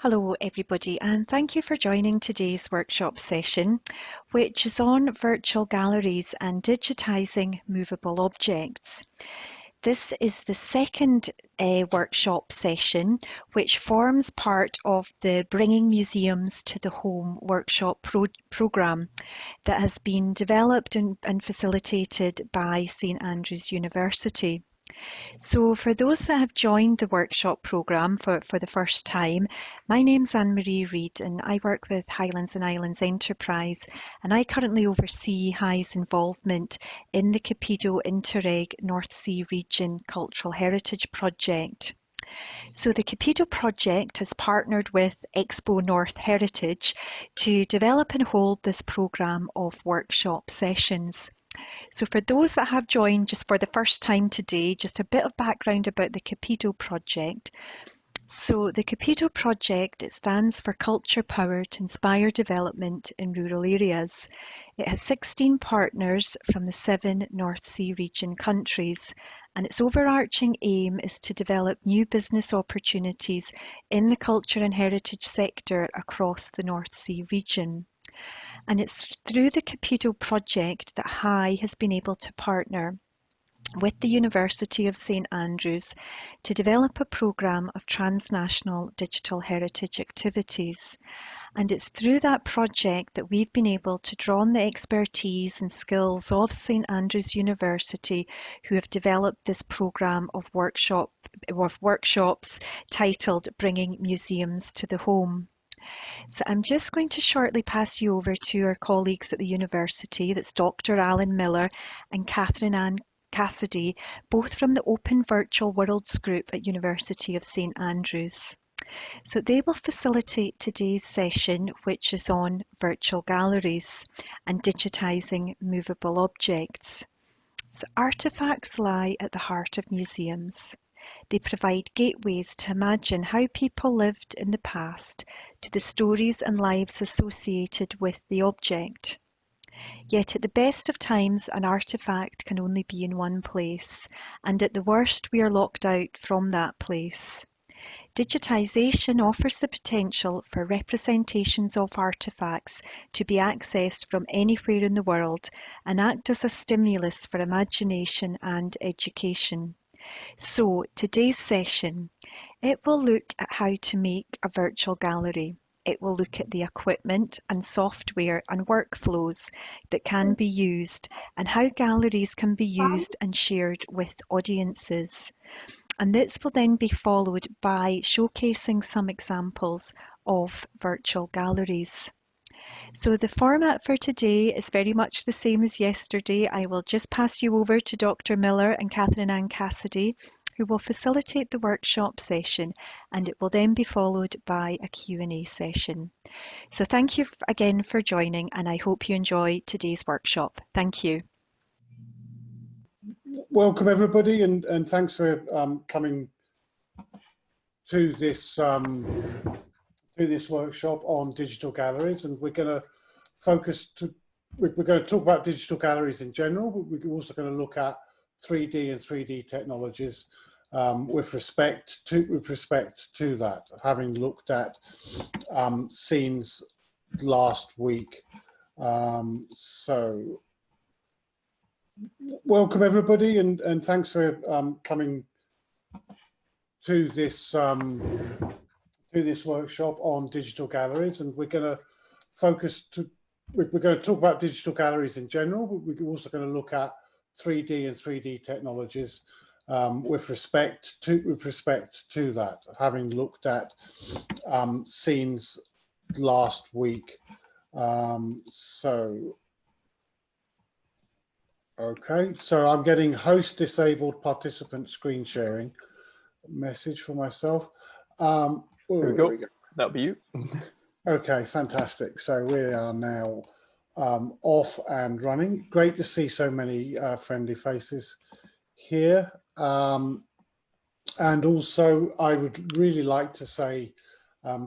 Hello everybody, and thank you for joining today's workshop session, which is on virtual galleries and digitising movable objects. This is the second workshop session, which forms part of the Bringing Museums to the Home workshop programme that has been developed and facilitated by St Andrews University. So for those that have joined the workshop programme for the first time, my name's Anne-Marie Reid and I work with Highlands and Islands Enterprise, and I currently oversee HI's involvement in the CUPIDO Interreg North Sea Region Cultural Heritage Project. So the CUPIDO project has partnered with XpoNorth Heritage to develop and hold this programme of workshop sessions. So for those that have joined just for the first time today, just a bit of background about the CUPIDO project. So the CUPIDO project, it stands for Culture Power to Inspire Development in Rural Areas. It has 16 partners from the 7 North Sea region countries, and its overarching aim is to develop new business opportunities in the culture and heritage sector across the North Sea region. And it's through the CUPIDO project that HI has been able to partner with the University of St Andrews to develop a programme of transnational digital heritage activities. And it's through that project that we've been able to draw on the expertise and skills of St Andrews University, who have developed this programme of workshops titled Bringing Museums to the Home. So I'm just going to shortly pass you over to our colleagues at the university. That's Dr. Alan Miller and Catherine Ann Cassidy, both from the Open Virtual Worlds group at University of St Andrews. So they will facilitate today's session, which is on virtual galleries and digitising movable objects. So artefacts lie at the heart of museums. They provide gateways to imagine how people lived in the past, to the stories and lives associated with the object. Yet at the best of times, an artefact can only be in one place, and at the worst, we are locked out from that place. Digitisation offers the potential for representations of artefacts to be accessed from anywhere in the world and act as a stimulus for imagination and education. So today's session, it will look at how to make a virtual gallery. It will look at the equipment and software and workflows that can be used and how galleries can be used and shared with audiences. And this will then be followed by showcasing some examples of virtual galleries. So the format for today is very much the same as yesterday. I will just pass you over to Dr. Miller and Catherine Ann Cassidy, who will facilitate the workshop session, and it will then be followed by a Q&A session. So thank you again for joining, and I hope you enjoy today's workshop. Thank you. Welcome everybody, and thanks for coming to this workshop on digital galleries. And we're going to we're going to talk about digital galleries in general, but we're also going to look at 3D and 3D technologies with respect to that, having looked at scenes last week. So welcome everybody, and thanks for coming to this workshop on digital galleries. And we're going to we're going to talk about digital galleries in general, but we're also going to look at 3D and 3D technologies with respect to that, having looked at scenes last week. So okay, so I'm getting host disabled participant screen sharing message for myself. There we go. That'll be you. Okay, fantastic. So we are now off and running. Great to see so many friendly faces here. And also, I would really like to say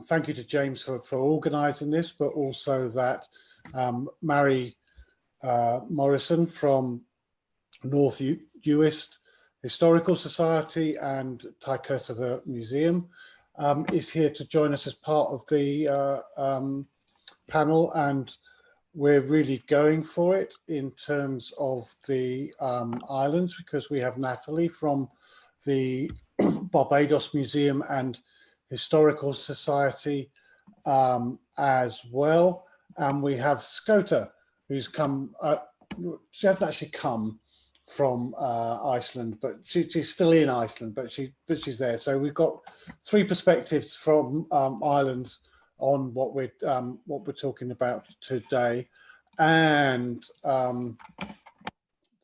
thank you to James for organising this, but also that Mary Morrison from North Uist Historical Society and Tykertova Museum is here to join us as part of the panel, and we're really going for it in terms of the islands, because we have Natalie from the Barbados Museum and Historical Society as well, and we have Skota, who's come, she hasn't actually come from Iceland, but she's still in Iceland, but she's there. So we've got three perspectives from Ireland on what we're talking about today, and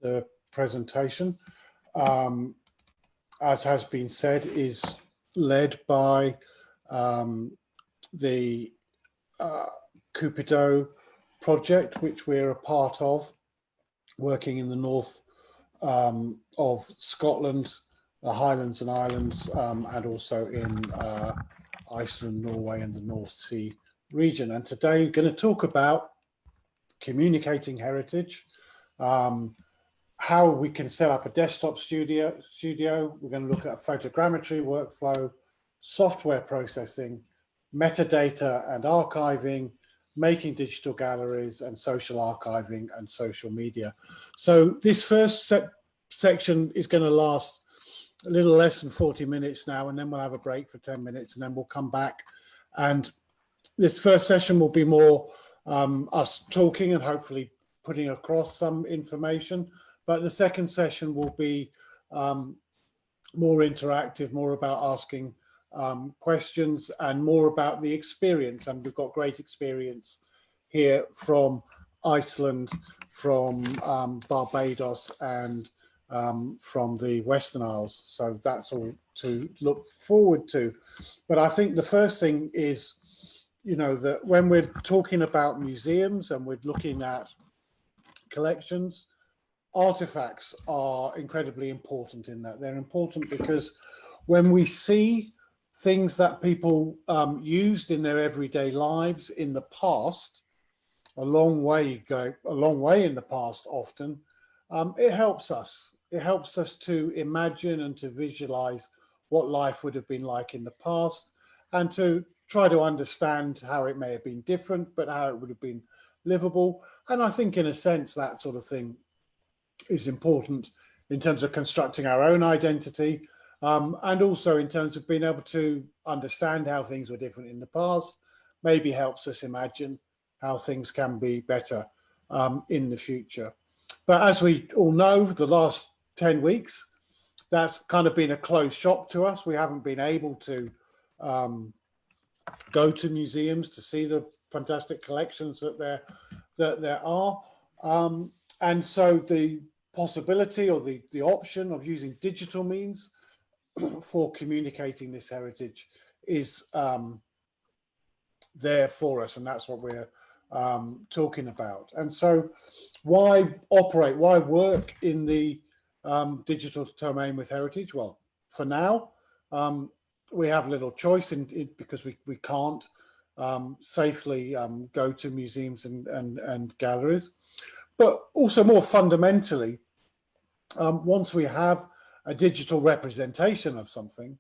the presentation, as has been said, is led by the CUPIDO project, which we're a part of, working in the north of Scotland, the Highlands and Islands, and also in Iceland, Norway, and the North Sea region. And today we're going to talk about communicating heritage, how we can set up a desktop studio. We're going to look at photogrammetry workflow, software processing, metadata and archiving, making digital galleries, and social archiving and social media. So this first section is going to last a little less than 40 minutes now, and then we'll have a break for 10 minutes, and then we'll come back. And this first session will be more us talking and hopefully putting across some information. But the second session will be more interactive, more about asking questions and more about the experience. And we've got great experience here from Iceland, from Barbados, and from the Western Isles. So that's all to look forward to. But I think the first thing is, you know, that when we're talking about museums and we're looking at collections, artifacts are incredibly important in that. They're important because when we see things that people used in their everyday lives in the past, a long way in the past often, it helps us. It helps us to imagine and to visualize what life would have been like in the past, and to try to understand how it may have been different, but how it would have been livable. And I think in a sense that sort of thing is important in terms of constructing our own identity, and also in terms of being able to understand how things were different in the past, maybe helps us imagine how things can be better in the future. But as we all know, the last 10 weeks, that's kind of been a closed shop to us. We haven't been able to go to museums to see the fantastic collections that there are. And so the possibility or the option of using digital means for communicating this heritage is there for us, and that's what we're talking about. And so why work in the digital domain with heritage? Well, for now, we have little choice because we can't safely go to museums and galleries. But also more fundamentally, once we have a digital representation of something,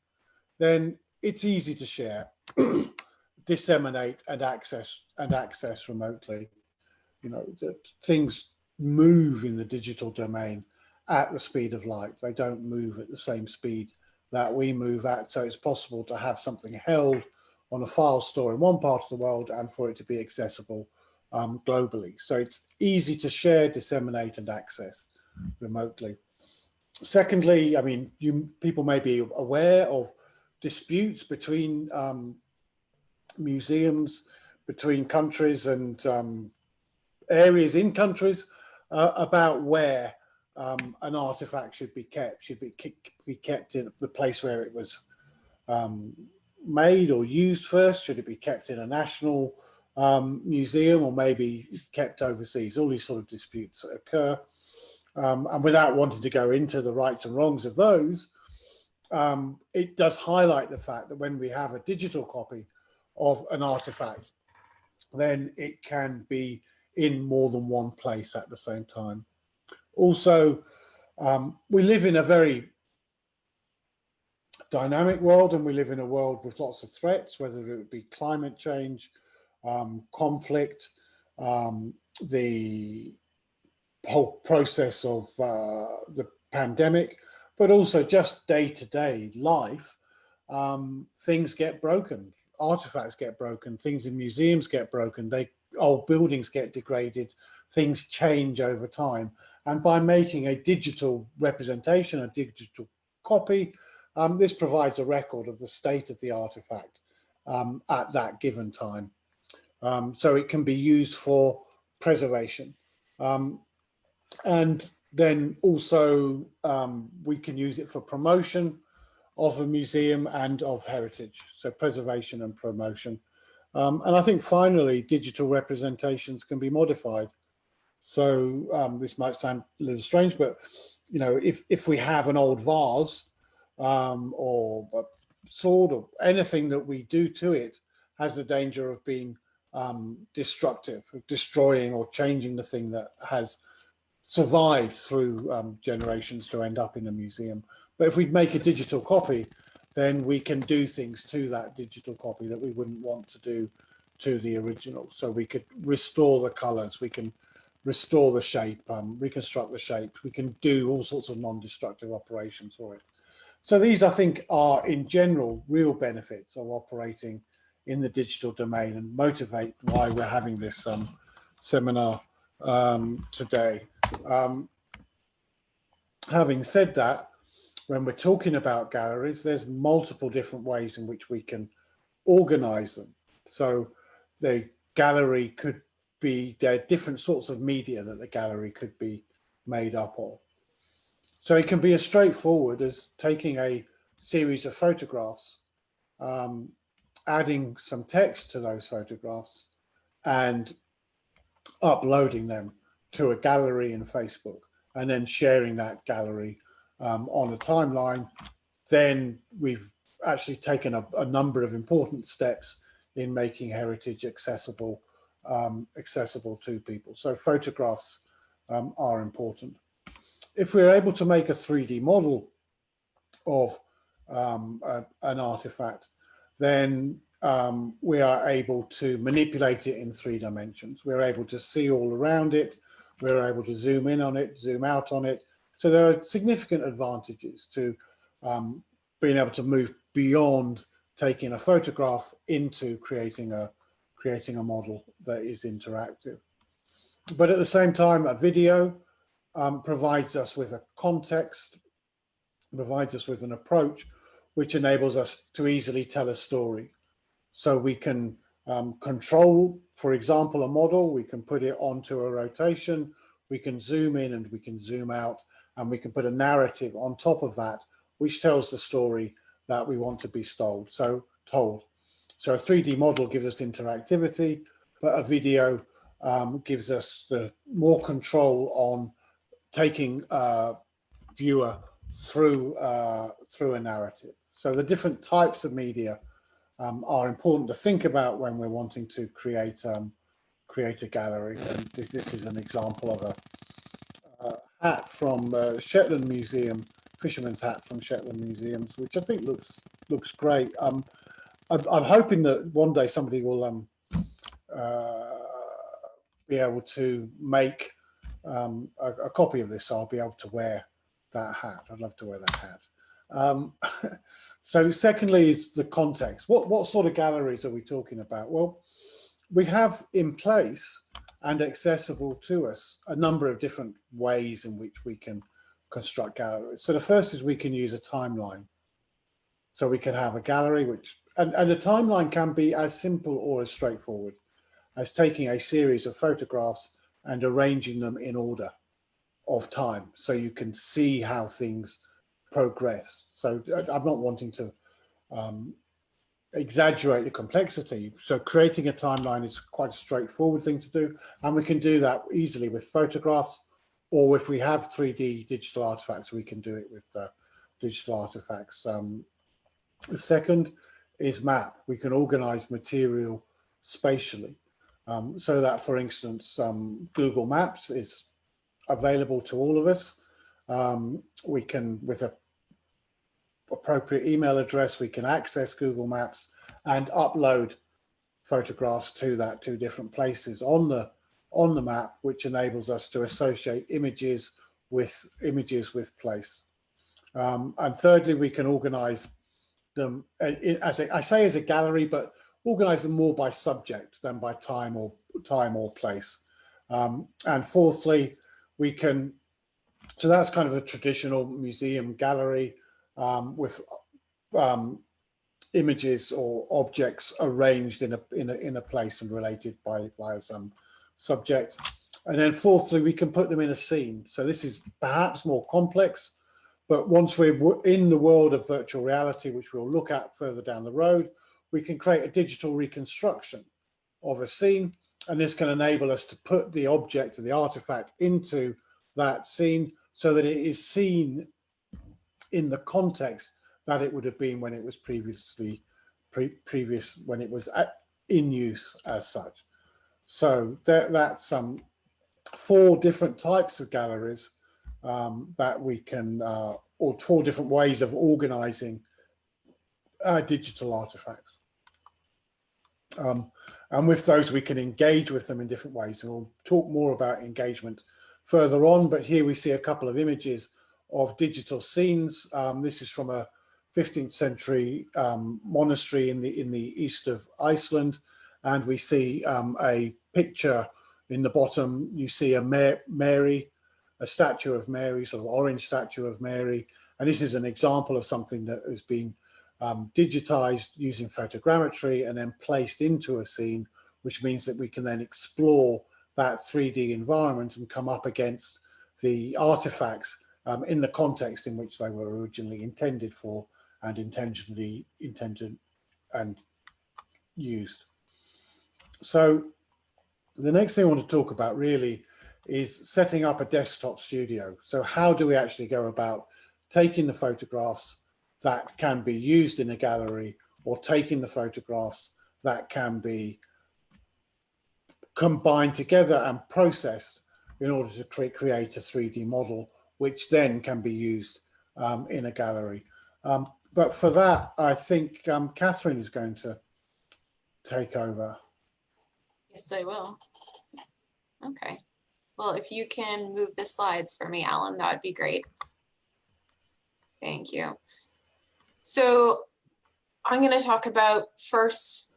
then it's easy to share, disseminate, and access remotely. You know, that things move in the digital domain at the speed of light. They don't move at the same speed that we move at. So it's possible to have something held on a file store in one part of the world and for it to be accessible globally. So it's easy to share, disseminate, and access remotely. Secondly, I mean, people may be aware of disputes between museums, between countries and areas in countries about where an artifact should be kept. Should be kept in the place where it was made or used first? Should it be kept in a national museum, or maybe kept overseas? All these sort of disputes occur. And without wanting to go into the rights and wrongs of those, it does highlight the fact that when we have a digital copy of an artifact, then it can be in more than one place at the same time. Also, we live in a very dynamic world, and we live in a world with lots of threats, whether it be climate change, conflict, the whole process of the pandemic, but also just day-to-day life. Things get broken, artifacts get broken, things in museums get broken, old buildings get degraded, things change over time. And by making a digital representation, a digital copy, this provides a record of the state of the artifact at that given time. So it can be used for preservation. And then also we can use it for promotion of a museum and of heritage, so preservation and promotion. And I think finally, digital representations can be modified. So this might sound a little strange, but you know, if we have an old vase or a sword or anything that we do to it has the danger of being destructive, destroying or changing the thing that has survived through generations to end up in a museum. But if we make a digital copy, then we can do things to that digital copy that we wouldn't want to do to the original. So we could restore the colors, we can restore the shape, reconstruct the shapes, we can do all sorts of non-destructive operations for it. So these, I think, are in general real benefits of operating in the digital domain and motivate why we're having this seminar today. Having said that, when we're talking about galleries, there's multiple different ways in which we can organize them. So the gallery could be, there are different sorts of media that the gallery could be made up of. So it can be as straightforward as taking a series of photographs, adding some text to those photographs and uploading them to a gallery in Facebook, and then sharing that gallery on a timeline. Then we've actually taken a number of important steps in making heritage accessible to people. So photographs are important. If we're able to make a 3D model of an artifact, then we are able to manipulate it in 3 dimensions. We're able to see all around it. We're able to zoom in on it, zoom out on it. So there are significant advantages to being able to move beyond taking a photograph into creating a model that is interactive. But at the same time, a video provides us with a context, provides us with an approach which enables us to easily tell a story. So we can control, for example, a model, we can put it onto a rotation, we can zoom in and we can zoom out, and we can put a narrative on top of that, which tells the story that we want to be told. So a 3D model gives us interactivity, but a video gives us the more control on taking a viewer through a narrative. So the different types of media are important to think about when we're wanting to create a gallery. And this is an example of a hat from Shetland Museum, fisherman's hat from Shetland Museums, which I think looks great. I'm hoping that one day somebody will be able to make a copy of this, so I'll be able to wear that hat. I'd love to wear that hat. So secondly is the context. What sort of galleries are we talking about? Well, we have in place and accessible to us a number of different ways in which we can construct galleries. So the first is we can use a timeline. So we can have a gallery and a timeline can be as simple or as straightforward as taking a series of photographs and arranging them in order of time, so you can see how things progress. So I'm not wanting to exaggerate the complexity. So creating a timeline is quite a straightforward thing to do, and we can do that easily with photographs, or if we have 3D digital artifacts, we can do it with digital artifacts. The second is map. We can organize material spatially, so that, for instance, Google Maps is available to all of us. We can, with a appropriate email address, we can access Google Maps and upload photographs to that two different places on the map, which enables us to associate images with place. And thirdly, we can organize them as a gallery, but organize them more by subject than by time or place. And fourthly, we can, so that's kind of a traditional museum gallery with images or objects arranged in a place and related via some subject. And then fourthly, we can put them in a scene. So this is perhaps more complex, but once we're in the world of virtual reality, which we'll look at further down the road, we can create a digital reconstruction of a scene. And this can enable us to put the object or the artifact into that scene so that it is seen in the context that it would have been when it was when it was in use as such. So that's 4 different types of galleries that we can, or 4 different ways of organizing digital artifacts. And with those, we can engage with them in different ways. And we'll talk more about engagement further on, but here we see a couple of images of digital scenes. This is from a 15th century monastery in the east of Iceland. And we see a picture in the bottom. You see a Mary, a statue of Mary, sort of orange statue of Mary. And this is an example of something that has been digitized using photogrammetry and then placed into a scene, which means that we can then explore that 3D environment and come up against the artifacts in the context in which they were originally intended for and intentionally intended and used. So the next thing I want to talk about really is setting up a desktop studio. So how do we actually go about taking the photographs that can be used in a gallery, or taking the photographs that can be combined together and processed in order to create a 3D model, which then can be used in a gallery. But for that, I think Catherine is going to take over. Yes, I will. Okay. Well, if you can move the slides for me, Alan, that would be great. Thank you. So I'm going to talk about first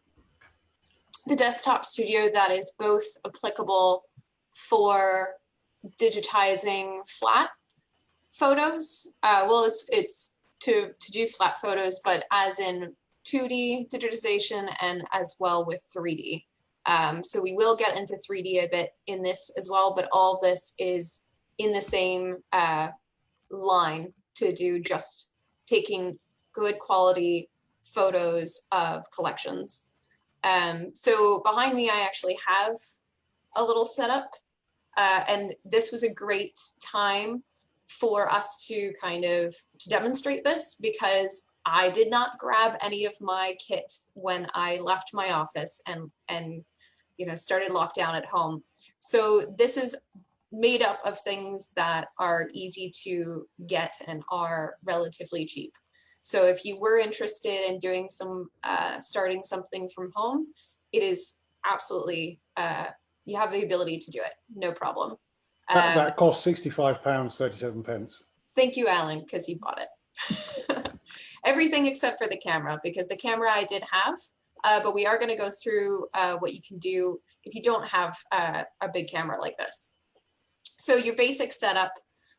the desktop studio that is both applicable for digitizing flat photos. Well, it's to do flat photos, but as in 2D digitization and as well with 3D. So we will get into 3D a bit in this as well, but all of this is in the same line to do just taking good quality photos of collections. So behind me, I actually have a little setup, and this was a great time for us to kind of demonstrate this, because I did not grab any of my kit when I left my office and you know, started lockdown at home. So this is made up of things that are easy to get and are relatively cheap. So if you were interested in doing some, starting something from home, it is absolutely, you have the ability to do it, no problem. That costs £65.37. Thank you, Alan, because he bought it. Everything except for the camera, because the camera I did have, but we are going to go through what you can do if you don't have a big camera like this. So your basic setup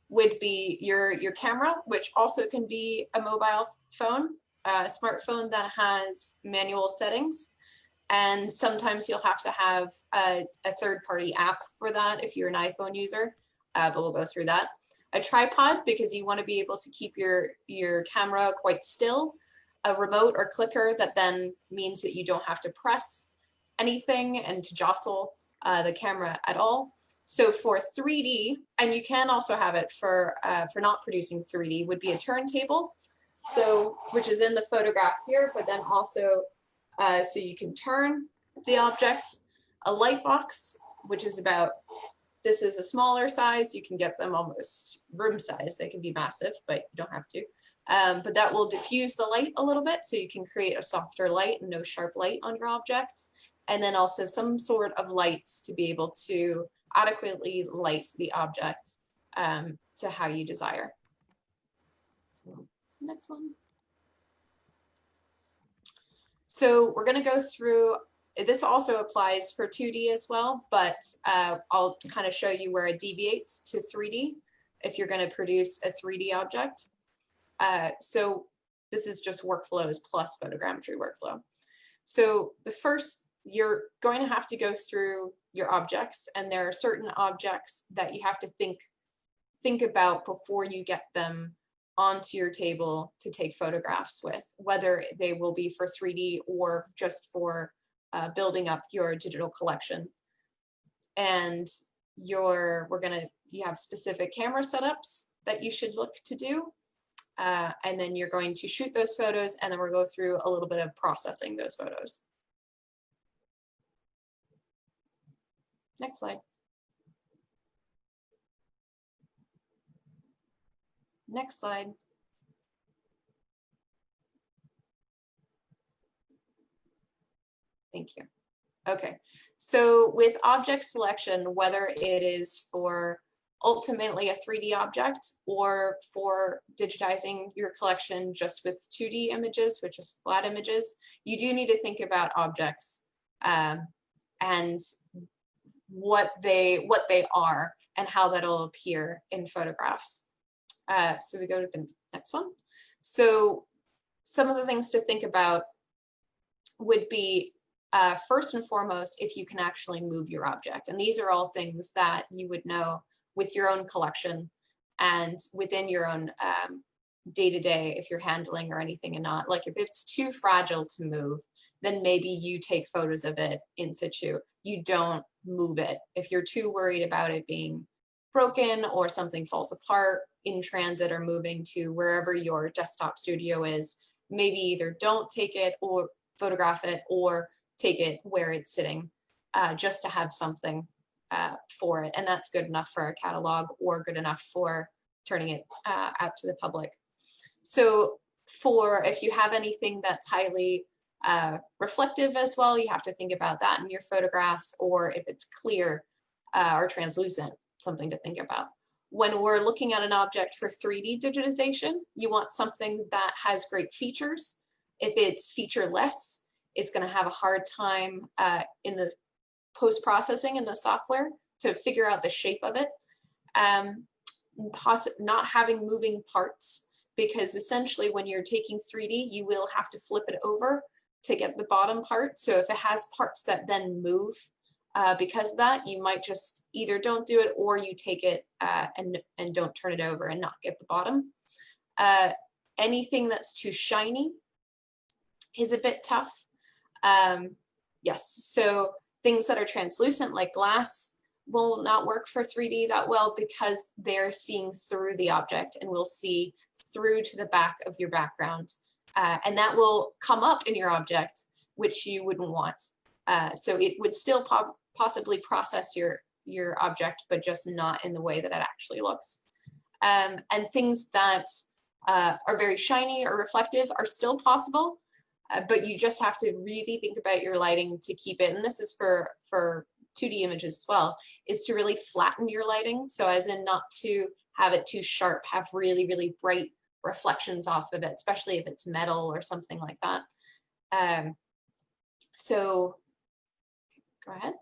would be your camera, which also can be a mobile phone, a smartphone that has manual settings. And sometimes you'll have to have a third-party app for that if you're an iPhone user, but we'll go through that. A tripod, because you want to be able to keep your camera quite still. A remote or clicker that then means that you don't have to press anything and to jostle the camera at all. So for 3D, and you can also have it for not producing 3D, would be a turntable, so which is in the photograph here, but then also so you can turn the object. A light box, which is about, this is a smaller size, you can get them almost room size, they can be massive, but you don't have to. but that will diffuse the light a little bit so you can create a softer light and no sharp light on your object. And then also some sort of lights to be able to adequately light the object to how you desire. So next one. So we're going to go through, this also applies for 2D as well, but I'll kind of show you where it deviates to 3D if you're going to produce a 3D object. So this is just workflows plus photogrammetry workflow. So the first, you're going to have to go through your objects, and there are certain objects that you have to think about before you get them onto your table to take photographs with, whether they will be for 3D or just for building up your digital collection. And you have specific camera setups that you should look to do. And then you're going to shoot those photos, and then we'll go through a little bit of processing those photos. Next slide. Next slide. Thank you. Okay, so with object selection, whether it is for ultimately a 3D object or for digitizing your collection just with 2D images, which is flat images, you do need to think about objects and what they are and how that'll appear in photographs. So we go to the next one. So some of the things to think about would be first and foremost, if you can actually move your object. And these are all things that you would know with your own collection and within your own day-to-day, if you're handling or anything and not. Like if it's too fragile to move, then maybe you take photos of it in situ. You don't move it. If you're too worried about it being broken or something falls apart in transit or moving to wherever your desktop studio is, maybe either don't take it or photograph it or take it where it's sitting just to have something for it. And that's good enough for a catalog or good enough for turning it out to the public. So if you have anything that's highly reflective as well, you have to think about that in your photographs, or if it's clear or translucent, something to think about. When we're looking at an object for 3D digitization, you want something that has great features. If it's featureless, it's going to have a hard time in the post-processing in the software to figure out the shape of it. Not having moving parts, because essentially when you're taking 3D, you will have to flip it over to get the bottom part. So if it has parts that then move because of that, you might just either don't do it or you take it and don't turn it over and not get the bottom. Anything that's too shiny is a bit tough. Yes, so things that are translucent like glass will not work for 3D that well because they're seeing through the object and will see through to the back of your background. And that will come up in your object, which you wouldn't want. So it would still possibly process your object, but just not in the way that it actually looks. And things that are very shiny or reflective are still possible, but you just have to really think about your lighting to keep it, and this is for 2D images as well, is to really flatten your lighting. So as in not to have it too sharp, have really, really bright reflections off of it, especially if it's metal or something like that. So go ahead.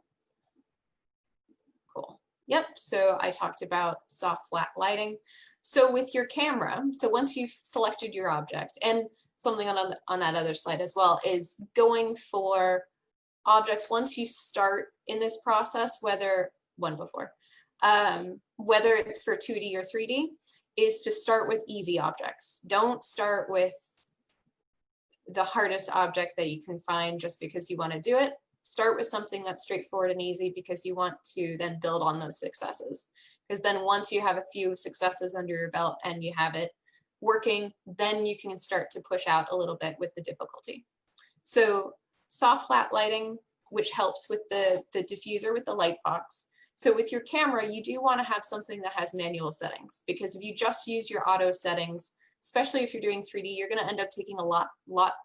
Cool. Yep, so I talked about soft flat lighting. So with your camera, so once you've selected your object, and something on that other slide as well, is going for objects once you start in this process, whether it's for 2D or 3D, is to start with easy objects. Don't start with the hardest object that you can find just because you want to do it. Start with something that's straightforward and easy because you want to then build on those successes. Because then once you have a few successes under your belt and you have it working, then you can start to push out a little bit with the difficulty. So soft flat lighting, which helps with the diffuser with the light box. So with your camera, you do want to have something that has manual settings, because if you just use your auto settings, especially if you're doing 3D, you're going to end up taking a lot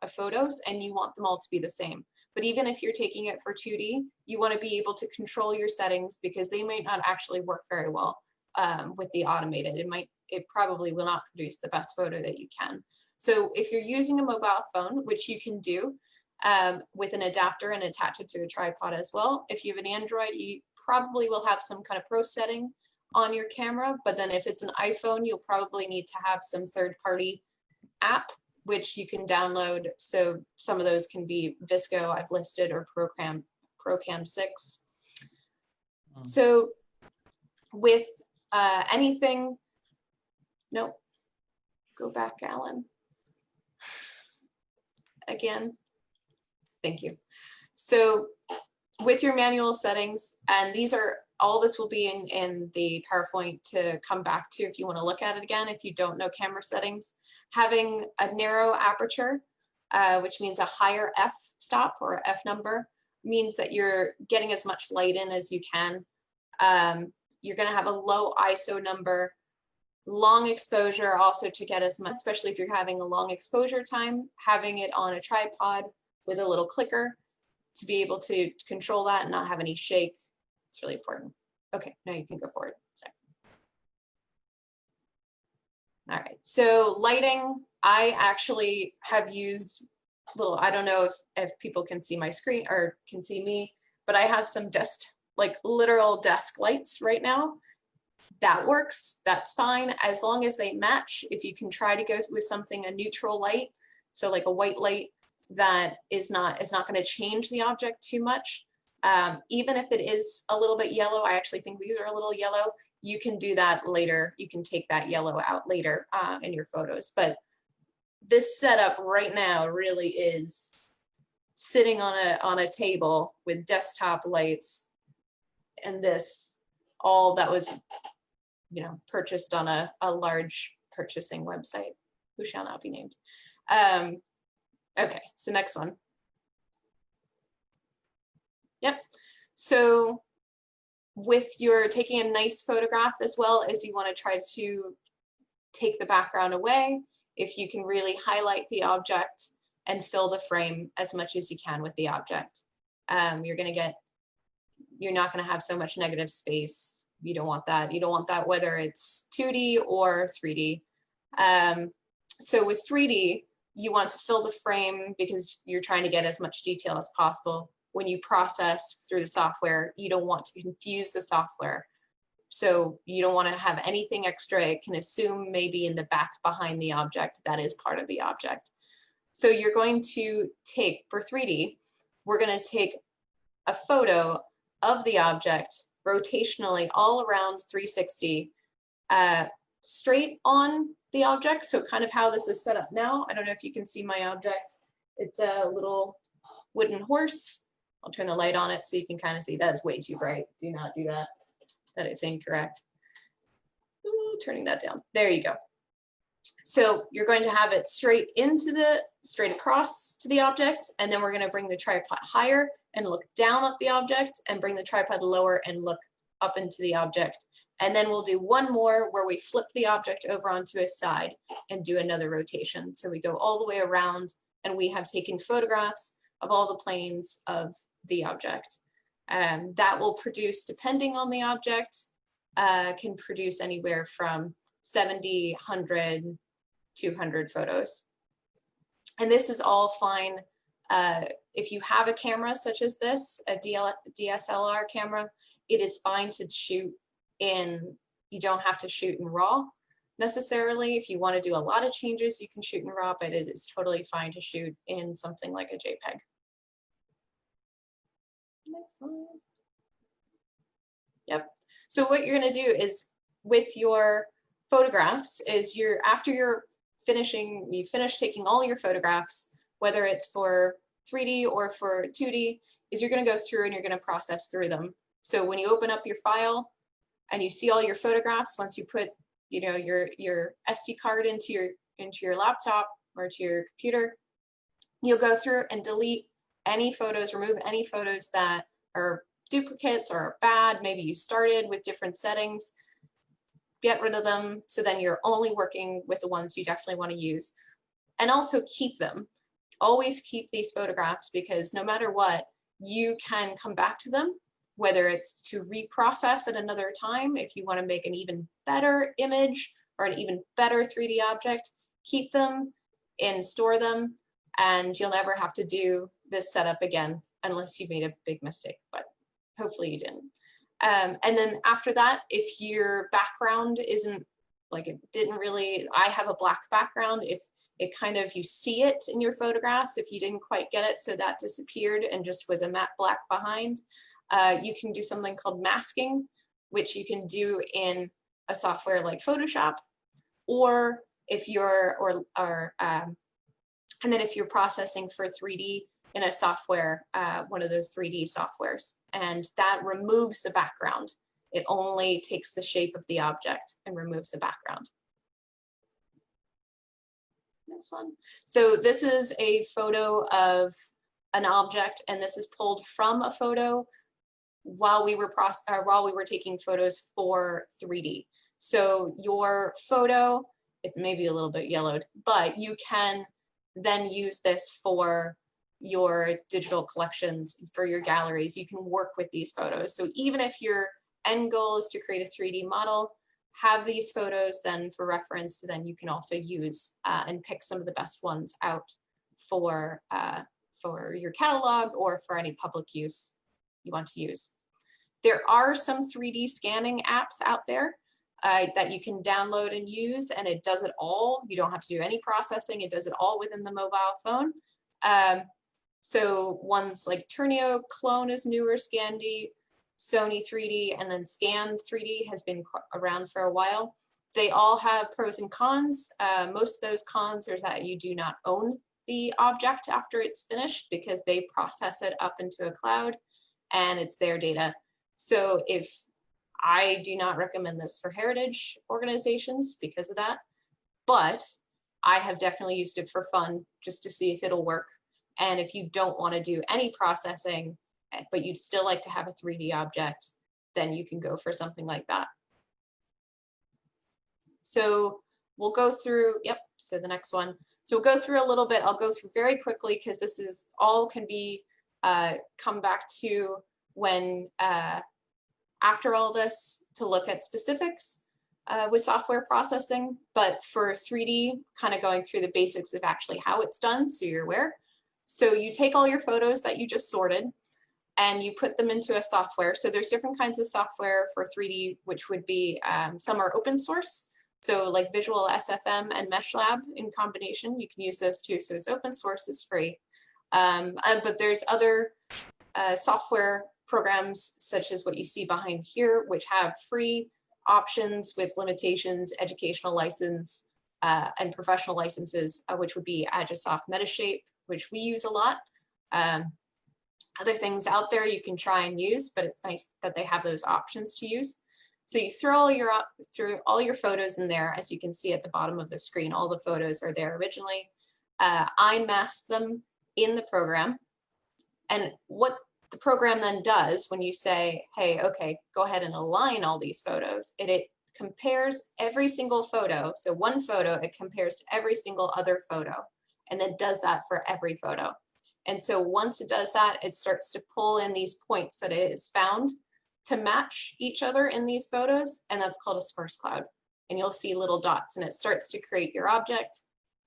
of photos and you want them all to be the same. But even if you're taking it for 2D, you want to be able to control your settings because they might not actually work very well with the automated. It probably will not produce the best photo that you can. So if you're using a mobile phone, which you can do with an adapter and attach it to a tripod as well. If you have an Android, you probably will have some kind of pro setting on your camera, but then if it's an iPhone, you'll probably need to have some third-party app which you can download. So some of those can be Visco, I've listed, or Procam 6. So with anything, nope, go back, Alan. Again, thank you. So with your manual settings, and these are, all this will be in the PowerPoint to come back to if you want to look at it again, if you don't know camera settings. Having a narrow aperture, which means a higher f stop or f number, means that you're getting as much light in as you can. You're going to have a low ISO number, long exposure also to get as much, especially if you're having a long exposure time, having it on a tripod with a little clicker to be able to control that and not have any shake. It's really important. Okay, now you can go forward. Sorry. All right, so lighting, I actually have used little, I don't know if people can see my screen or can see me, but I have some desk, like literal desk lights right now. That works, that's fine, as long as they match. If you can try to go with something, a neutral light, so like a white light that is not going to change the object too much. Even if it is a little bit yellow, I actually think these are a little yellow, you can do that later. You can take that yellow out later in your photos. But this setup right now really is sitting on a table with desktop lights, and this all that was, you know, purchased on a large purchasing website who shall not be named. Okay, so next one. Yep. So with your taking a nice photograph, as well as you want to try to take the background away, if you can really highlight the object and fill the frame as much as you can with the object, you're not going to have so much negative space. You don't want that. You don't want that whether it's 2D or 3D. So with 3D, you want to fill the frame because you're trying to get as much detail as possible. When you process through the software, you don't want to confuse the software. So you don't want to have anything extra. It can assume maybe in the back behind the object that is part of the object. So you're going to take, for 3D, we're going to take a photo of the object rotationally all around 360, straight on the object. So kind of how this is set up now. I don't know if you can see my object. It's a little wooden horse. I'll turn the light on it so you can kind of see. That is way too bright. Do not do that. That is incorrect. Ooh, turning that down. There you go. So you're going to have it straight across to the object, and then we're going to bring the tripod higher and look down at the object, and bring the tripod lower and look up into the object. And then we'll do one more where we flip the object over onto his side and do another rotation. So we go all the way around, and we have taken photographs of all the planes of the object. That will produce, depending on the object, can produce anywhere from 70, 100, 200 photos. And this is all fine. If you have a camera such as this, a DSLR camera, it is fine to shoot in, you don't have to shoot in RAW necessarily. If you want to do a lot of changes, you can shoot in RAW, but it is totally fine to shoot in something like a JPEG. Next slide. Yep. So what you're going to do is with your photographs is after you're you finish taking all your photographs, whether it's for 3D or for 2D, is you're going to go through and you're going to process through them. So when you open up your file and you see all your photographs, once you put, you know, your SD card into your laptop or to your computer, you'll go through and delete any photos, remove any photos that are duplicates or bad. Maybe you started with different settings. get rid of them. So then you're only working with the ones you definitely want to use. And also keep them. Always keep these photographs, because no matter what, you can come back to them, whether it's to reprocess at another time, if you want to make an even better image or an even better 3D object, keep them and store them, and you'll never have to do this setup again unless you made a big mistake, but hopefully you didn't. And then after that, if your background isn't, like, it didn't really, I have a black background, if it kind of, you see it in your photographs, if you didn't quite get it, so that disappeared and just was a matte black behind, you can do something called masking, which you can do in a software like Photoshop, or if you're, and then if you're processing for 3D in a software, one of those 3D softwares, and that removes the background. It only takes the shape of the object and removes the background. Next one. So this is a photo of an object, and this is pulled from a photo while we were taking photos for 3D. So your photo, it's maybe a little bit yellowed, but you can then use this for your digital collections, for your galleries. You can work with these photos. So even if your end goal is to create a 3D model, have these photos then for reference, then you can also use and pick some of the best ones out for your catalog or for any public use you want to use. There are some 3D scanning apps out there that you can download and use, and it does it all. You don't have to do any processing. It does it all within the mobile phone. So ones like Turnio, Clone is newer, Scandy, Sony 3D, and then Scanned 3D has been around for a while. They all have pros and cons. Most of those cons are that you do not own the object after it's finished, because they process it up into a cloud and it's their data. So I do not recommend this for heritage organizations because of that, but I have definitely used it for fun just to see if it'll work. And if you don't want to do any processing, but you'd still like to have a 3D object, then you can go for something like that. So we'll go through, so the next one. So we'll go through a little bit. I'll go through very quickly because this is all can be come back to when after all this to look at specifics with software processing. But for 3D, kind of going through the basics of actually how it's done so you're aware. So you take all your photos that you just sorted and you put them into a software. So there's different kinds of software for 3D, which would be, some are open source. So like Visual SFM and MeshLab in combination, you can use those too. So it's open source, it's free. But there's other software programs such as what you see behind here, which have free options with limitations, educational license, and professional licenses, which would be Agisoft Metashape, which we use a lot. Other things out there you can try and use, but it's nice that they have those options to use. So you throw all your photos in there. As you can see at the bottom of the screen, all the photos are there originally. I masked them in the program. And what the program then does when you say, hey, okay, go ahead and align all these photos, it compares every single photo. So one photo, it compares to every single other photo, and then does that for every photo. And so once it does that, it starts to pull in these points that it has found to match each other in these photos, and that's called a sparse cloud. And you'll see little dots, and it starts to create your object.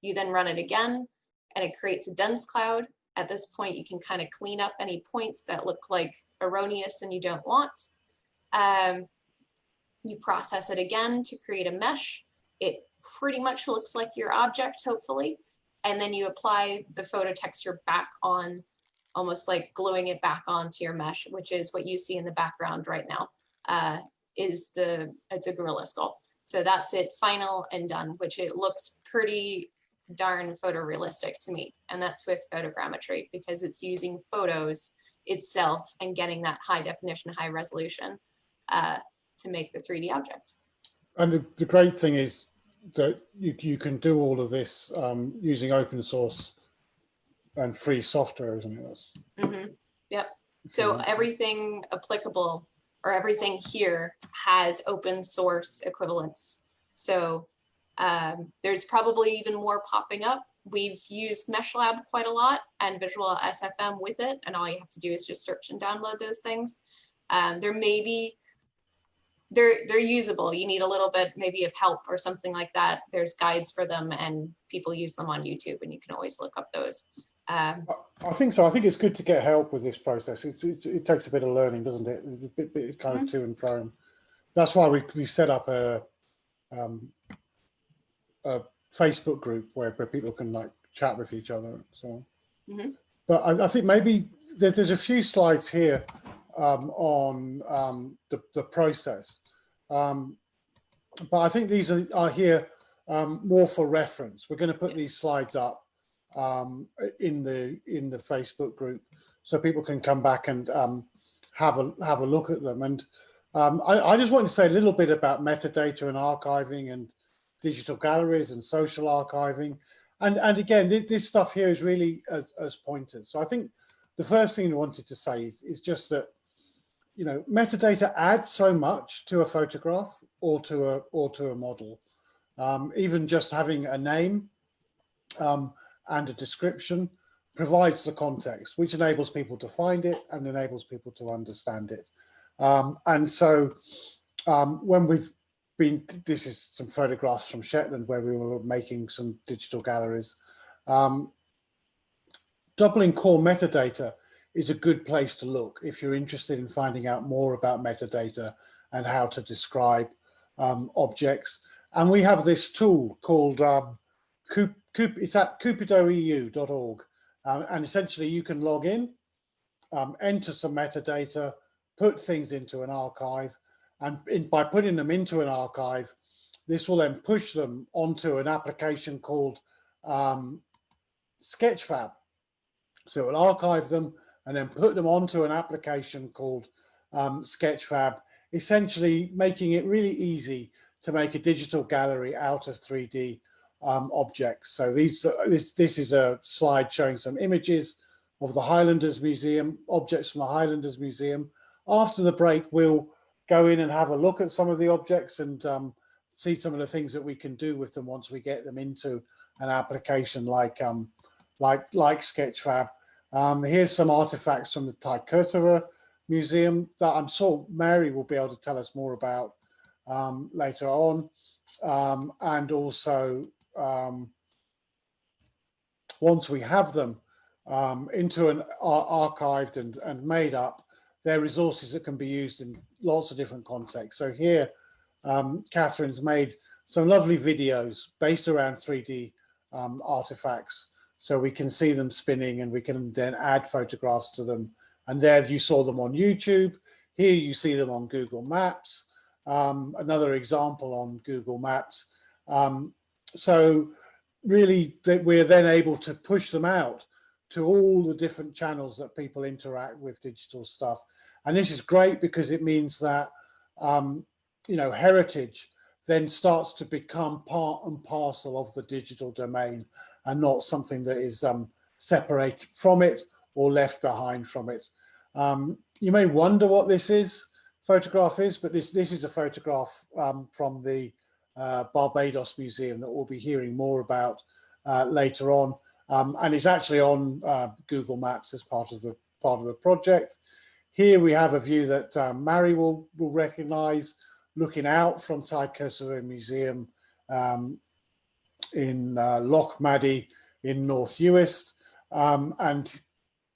You then run it again, and it creates a dense cloud. At this point, you can kind of clean up any points that look like erroneous and you don't want. You process it again to create a mesh. It pretty much looks like your object, hopefully. And then you apply the photo texture back on, almost like gluing it back onto your mesh, which is what you see in the background right now, it's a gorilla skull. So that's it, final and done, which it looks pretty darn photorealistic to me. And that's with photogrammetry, because it's using photos itself and getting that high definition, high resolution to make the 3D object. And the great thing is that you can do all of this using open source and free software, isn't it? Mm-hmm. Yep. So everything applicable or everything here has open source equivalents. So there's probably even more popping up. We've used MeshLab quite a lot and Visual SFM with it, and all you have to do is just search and download those things. There may be, they're usable. You need a little bit maybe of help or something like that. There's guides for them and people use them on YouTube, and you can always look up those. I think so. I think it's good to get help with this process. It takes a bit of learning, doesn't it? A bit kind of to and fro. That's why we set up a Facebook group where people can like chat with each other. So, but I think maybe there's a few slides here on the process, but I think these are here more for reference. We're going to put these slides up in the Facebook group so people can come back and have a look at them. And I just want to say a little bit about metadata and archiving and digital galleries and social archiving. And again, this stuff here is really as pointers. So I think the first thing I wanted to say is just that, you know, metadata adds so much to a photograph or to a model. Even just having a name and a description provides the context, which enables people to find it and enables people to understand it. And so when we've been, this is some photographs from Shetland where we were making some digital galleries. Doubling core metadata is a good place to look if you're interested in finding out more about metadata and how to describe objects. And we have this tool called it's at CUPIDOEU.org, and essentially you can log in, enter some metadata, put things into an archive, and by putting them into an archive, this will then push them onto an application called Sketchfab. So it will archive them and then put them onto an application called Sketchfab, essentially making it really easy to make a digital gallery out of 3D objects. So this is a slide showing some images of the Highlanders Museum, objects from the Highlanders Museum. After the break, we'll go in and have a look at some of the objects and see some of the things that we can do with them once we get them into an application like Sketchfab. Here's some artifacts from the Tykertera Museum that I'm sure Mary will be able to tell us more about later on. And also, once we have them into an archived and made up, they're resources that can be used in lots of different contexts. So here, Catherine's made some lovely videos based around 3D artifacts. So we can see them spinning and we can then add photographs to them. And there you saw them on YouTube. Here you see them on Google Maps. Another example on Google Maps. So really we're then able to push them out to all the different channels that people interact with digital stuff. And this is great because it means that, you know, heritage then starts to become part and parcel of the digital domain and not something that is separated from it or left behind from it. You may wonder what this photograph is, but this is a photograph from the Barbados Museum that we'll be hearing more about later on. And it's actually on Google Maps as part of the project. Here we have a view that Mary will recognise, looking out from Tykertera Museum in Loch Maddie in North Uist. And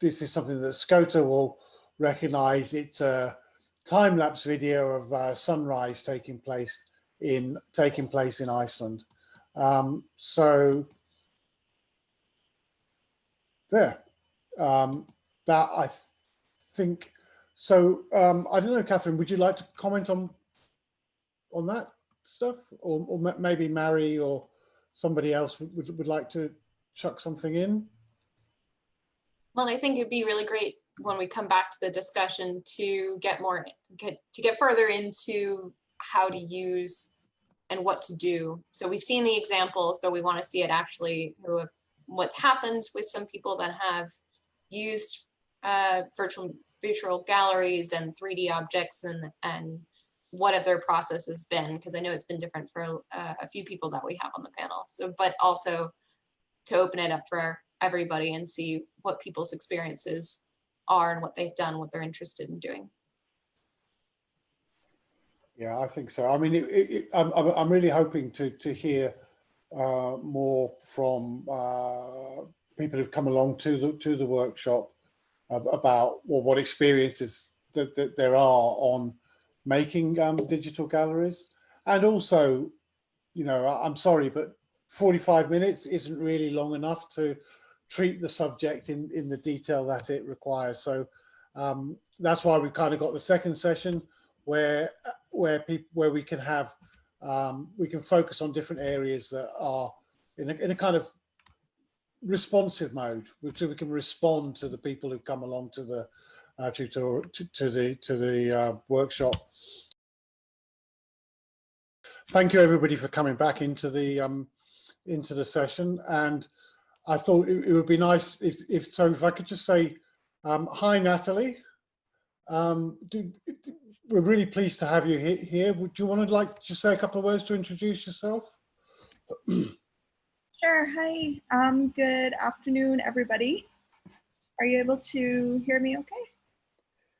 this is something that Skota will recognise. It's a time-lapse video of sunrise taking place in Iceland. So there, that I think. So I don't know, Catherine, would you like to comment on that stuff, or maybe Mary or somebody else would like to chuck something in? Well, I think it'd be really great when we come back to the discussion to get further into how to use and what to do. So we've seen the examples, but we want to see it actually, what's happened with some people that have used virtual virtual galleries and 3D objects and what have their process has been, because I know it's been different for a few people that we have on the panel. So, but also to open it up for everybody and see what people's experiences are and what they've done, what they're interested in doing. Yeah, I think so. I mean, I'm really hoping to hear more from people who've come along to the workshop about what experiences that there are on making digital galleries. And also, you know, I'm sorry, but 45 minutes isn't really long enough to treat the subject in the detail that it requires. So that's why we kind of got the second session where we can have we can focus on different areas that are in a kind of responsive mode, which we can respond to the people who come along to the workshop. Thank you everybody for coming back into the session, and I thought it would be nice if I could just say hi, Natalie. We're really pleased to have you here. Would you want to just say a couple of words to introduce yourself? Sure. Hi. Good afternoon, everybody. Are you able to hear me okay?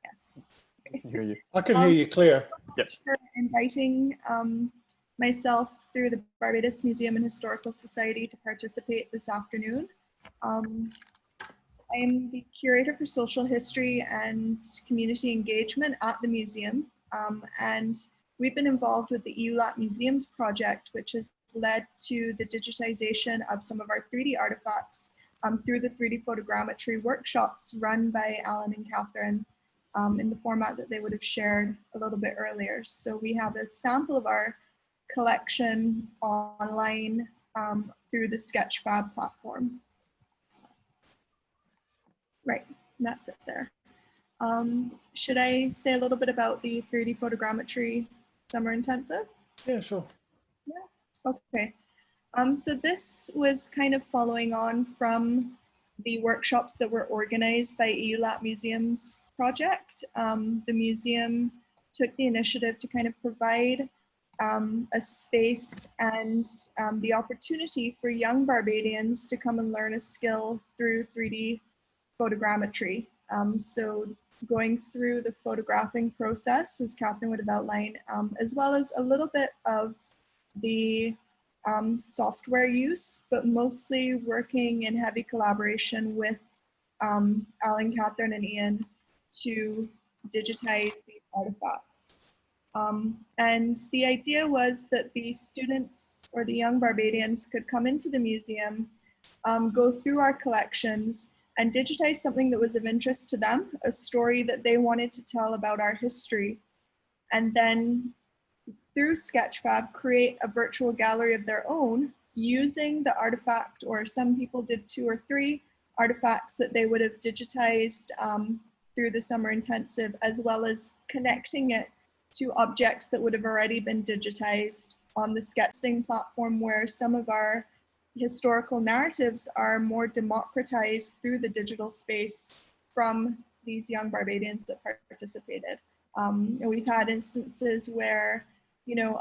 Yes. I can hear you. I can hear you clear. Yes. For inviting myself through the Barbados Museum and Historical Society to participate this afternoon. I am the curator for social history and community engagement at the museum, and we've been involved with the EULAT Museums project, which has led to the digitization of some of our 3D artifacts through the 3D photogrammetry workshops run by Alan and Catherine in the format that they would have shared a little bit earlier. So we have a sample of our collection online through the Sketchfab platform. Right, and that's it there. Should I say a little bit about the 3D photogrammetry summer intensive? Yeah, sure. Yeah, okay. So this was kind of following on from the workshops that were organized by EULAT Museums project. The museum took the initiative to kind of provide a space and the opportunity for young Barbadians to come and learn a skill through 3D photogrammetry. So going through the photographing process, as Catherine would have outlined, as well as a little bit of the software use, but mostly working in heavy collaboration with Alan, Catherine, and Ian to digitize these artifacts. And the idea was that the students or the young Barbadians could come into the museum, go through our collections, and digitize something that was of interest to them, a story that they wanted to tell about our history, and then through Sketchfab create a virtual gallery of their own using the artifact, or some people did 2 or 3 artifacts that they would have digitized through the summer intensive, as well as connecting it to objects that would have already been digitized on the Sketchting platform, where some of our historical narratives are more democratized through the digital space from these young Barbadians that participated. And we've had instances where, you know,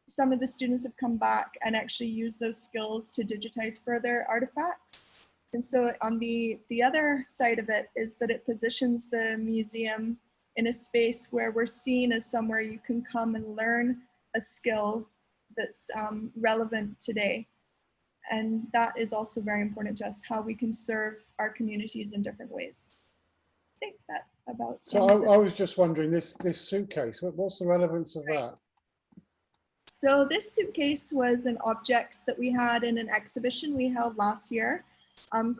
some of the students have come back and actually used those skills to digitize further artifacts. And so on the other side of it is that it positions the museum in a space where we're seen as somewhere you can come and learn a skill that's relevant today. And that is also very important to us, how we can serve our communities in different ways. I think that about. So I was just wondering, this suitcase, what's the relevance of that? So this suitcase was an object that we had in an exhibition we held last year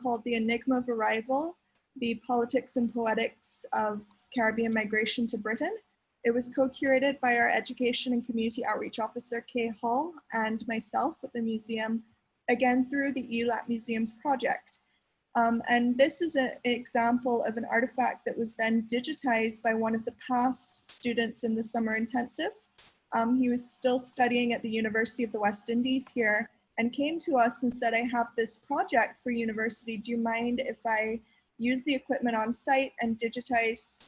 called The Enigma of Arrival, the Politics and Poetics of Caribbean Migration to Britain. It was co-curated by our Education and Community Outreach Officer, Kay Hall, and myself at the museum, again through the EULAT Museums project. And this is an example of an artifact that was then digitized by one of the past students in the summer intensive. He was still studying at the University of the West Indies here and came to us and said, I have this project for university. Do you mind if I use the equipment on site and digitize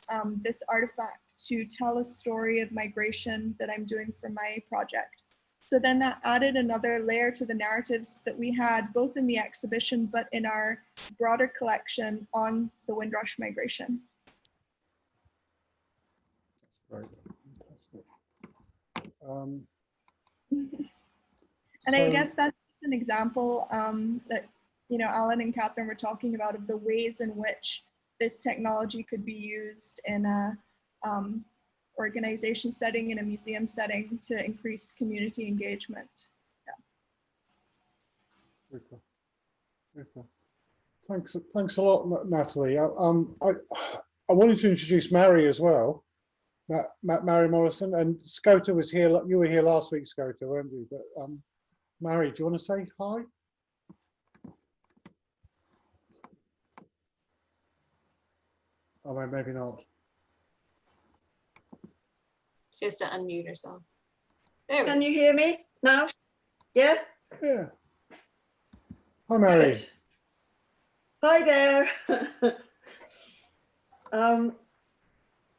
this artifact to tell a story of migration that I'm doing for my project. So then that added another layer to the narratives that we had both in the exhibition but in our broader collection on the Windrush migration. Right. And I guess that's just an example that, you know, Alan and Catherine were talking about of the ways in which this technology could be used in a organization setting, in a museum setting, to increase community engagement. Yeah. Super. Thanks a lot, Natalie. I wanted to introduce Mary as well. Mary Morrison, and Skota was here. You were here last week, Skota, weren't you? But Mary, do you want to say hi? Oh, maybe not. She has to unmute herself. There we go. Can you hear me now? Yeah? Yeah. Hi, Mary. Good. Hi there.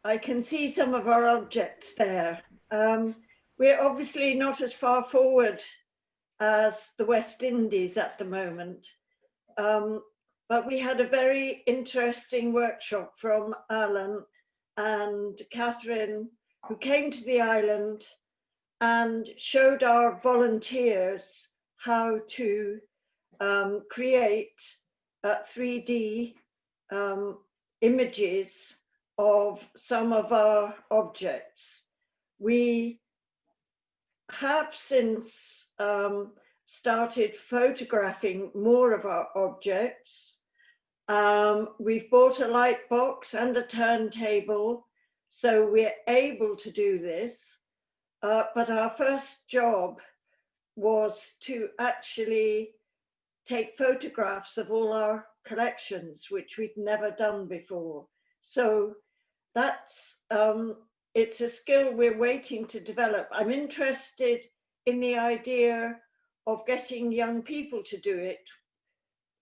I can see some of our objects there. We're obviously not as far forward as the West Indies at the moment, but we had a very interesting workshop from Alan and Catherine, who came to the island and showed our volunteers how to create 3D images of some of our objects. We have since started photographing more of our objects. We've bought a light box and a turntable, so we're able to do this. But our first job was to actually take photographs of all our collections, which we'd never done before. So that's, it's a skill we're waiting to develop. I'm interested in the idea of getting young people to do it.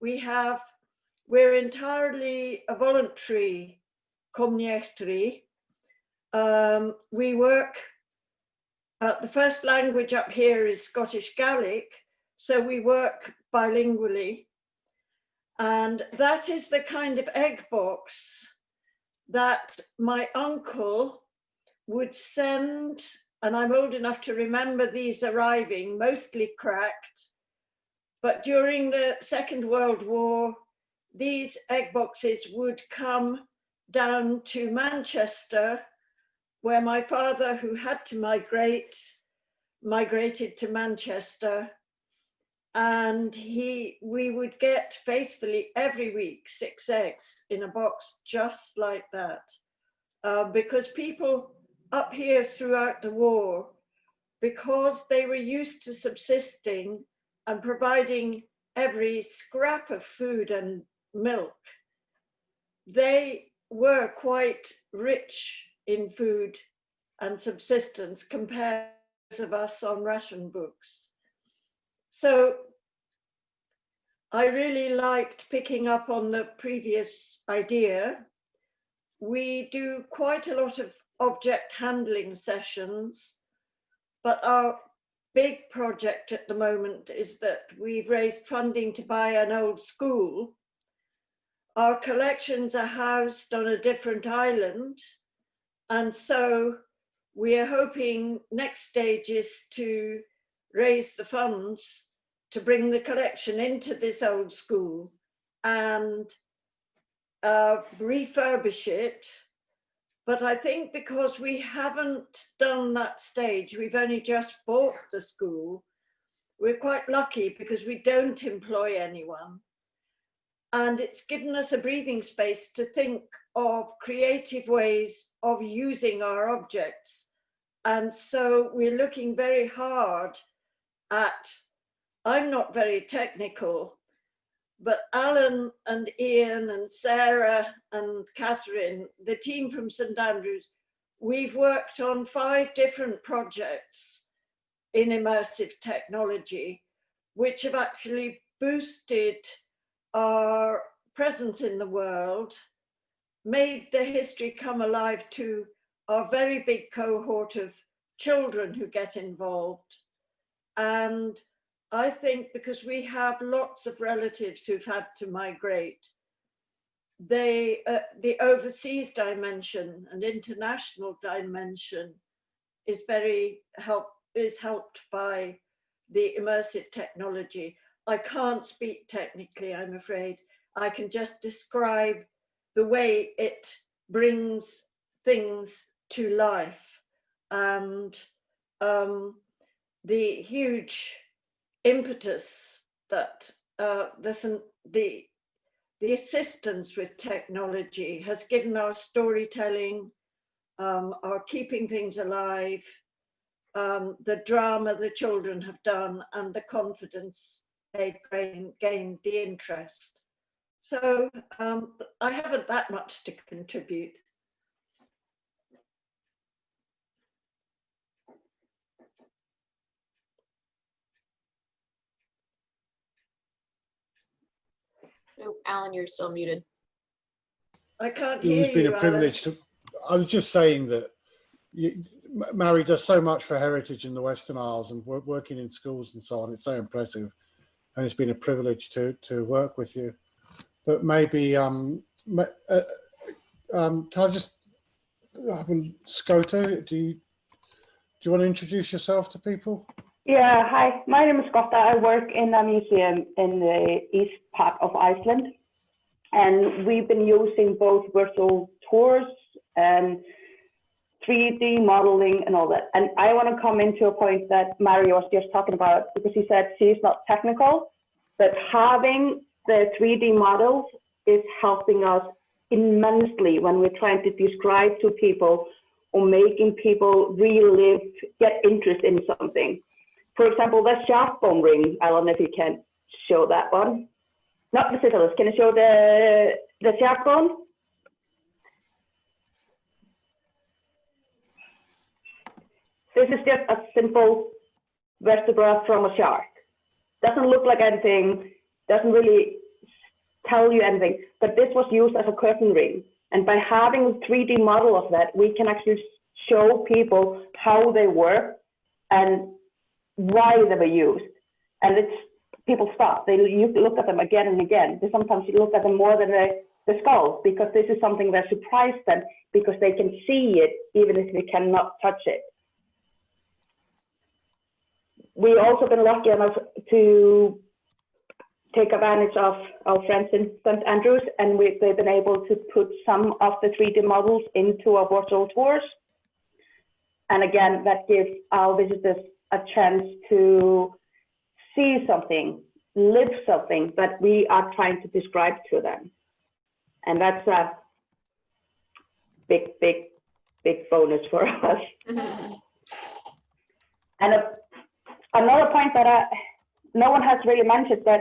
We're entirely a voluntary community. We work, the first language up here is Scottish Gaelic, so we work bilingually. And that is the kind of egg box that my uncle would send, and I'm old enough to remember these arriving, mostly cracked. But during the Second World War, these egg boxes would come down to Manchester, where my father, who had to migrated to Manchester. And we would get faithfully every week 6 eggs in a box just like that. Because people up here throughout the war, because they were used to subsisting and providing every scrap of food and milk, they were quite rich in food and subsistence compared to those of us on ration books. So I really liked picking up on the previous idea. We do quite a lot of object handling sessions, but our big project at the moment is that we've raised funding to buy an old school. Our collections are housed on a different island, and so we are hoping next stage is to raise the funds to bring the collection into this old school and refurbish it. But I think because we haven't done that stage, we've only just bought the school, we're quite lucky because we don't employ anyone. And it's given us a breathing space to think of creative ways of using our objects. And so we're looking very hard at, I'm not very technical, but Alan and Ian and Sarah and Catherine, the team from St Andrews, we've worked on 5 different projects in immersive technology, which have actually boosted our presence in the world made the history come alive to our very big cohort of children who get involved. And I think because we have lots of relatives who've had to migrate, the overseas dimension and international dimension is helped by the immersive technology. I can't speak technically, I'm afraid. I can just describe the way it brings things to life, and the huge impetus that the assistance with technology has given our storytelling, our keeping things alive, the drama the children have done, and the confidence they've gained, the interest. So I haven't that much to contribute. Oh, Alan, you're still muted. I can't hear you. It's been a privilege to. I was just saying that Mary does so much for heritage in the Western Isles and working in schools and so on. It's so impressive, and it's been a privilege to work with you. But maybe can I just have a Skota? Do you want to introduce yourself to people? Yeah, hi, my name is Skota. I work in a museum in the east part of Iceland, and we've been using both virtual tours and 3D modeling and all that. And I want to come into a point that Mary was just talking about, because she said she's not technical, but having the 3D models is helping us immensely when we're trying to describe to people or making people relive, get interest in something. For example, the shark bone ring. I don't know if you can show that one. Not the scissors. Can you show the shark bone? This is just a simple vertebra from a shark. Doesn't look like anything, doesn't really tell you anything, but this was used as a curtain ring. And by having a 3D model of that, we can actually show people how they work and why they were used. And it's, people stop, you look at them again and again. They sometimes you look at them more than the skulls, because this is something that surprised them, because they can see it even if they cannot touch it. We've also been lucky enough to take advantage of our friends in St. Andrews, and they've been able to put some of the 3D models into our virtual tours. And again, that gives our visitors a chance to see something, live something that we are trying to describe to them. And that's a big, big, big bonus for us. And another point that no one has really mentioned, that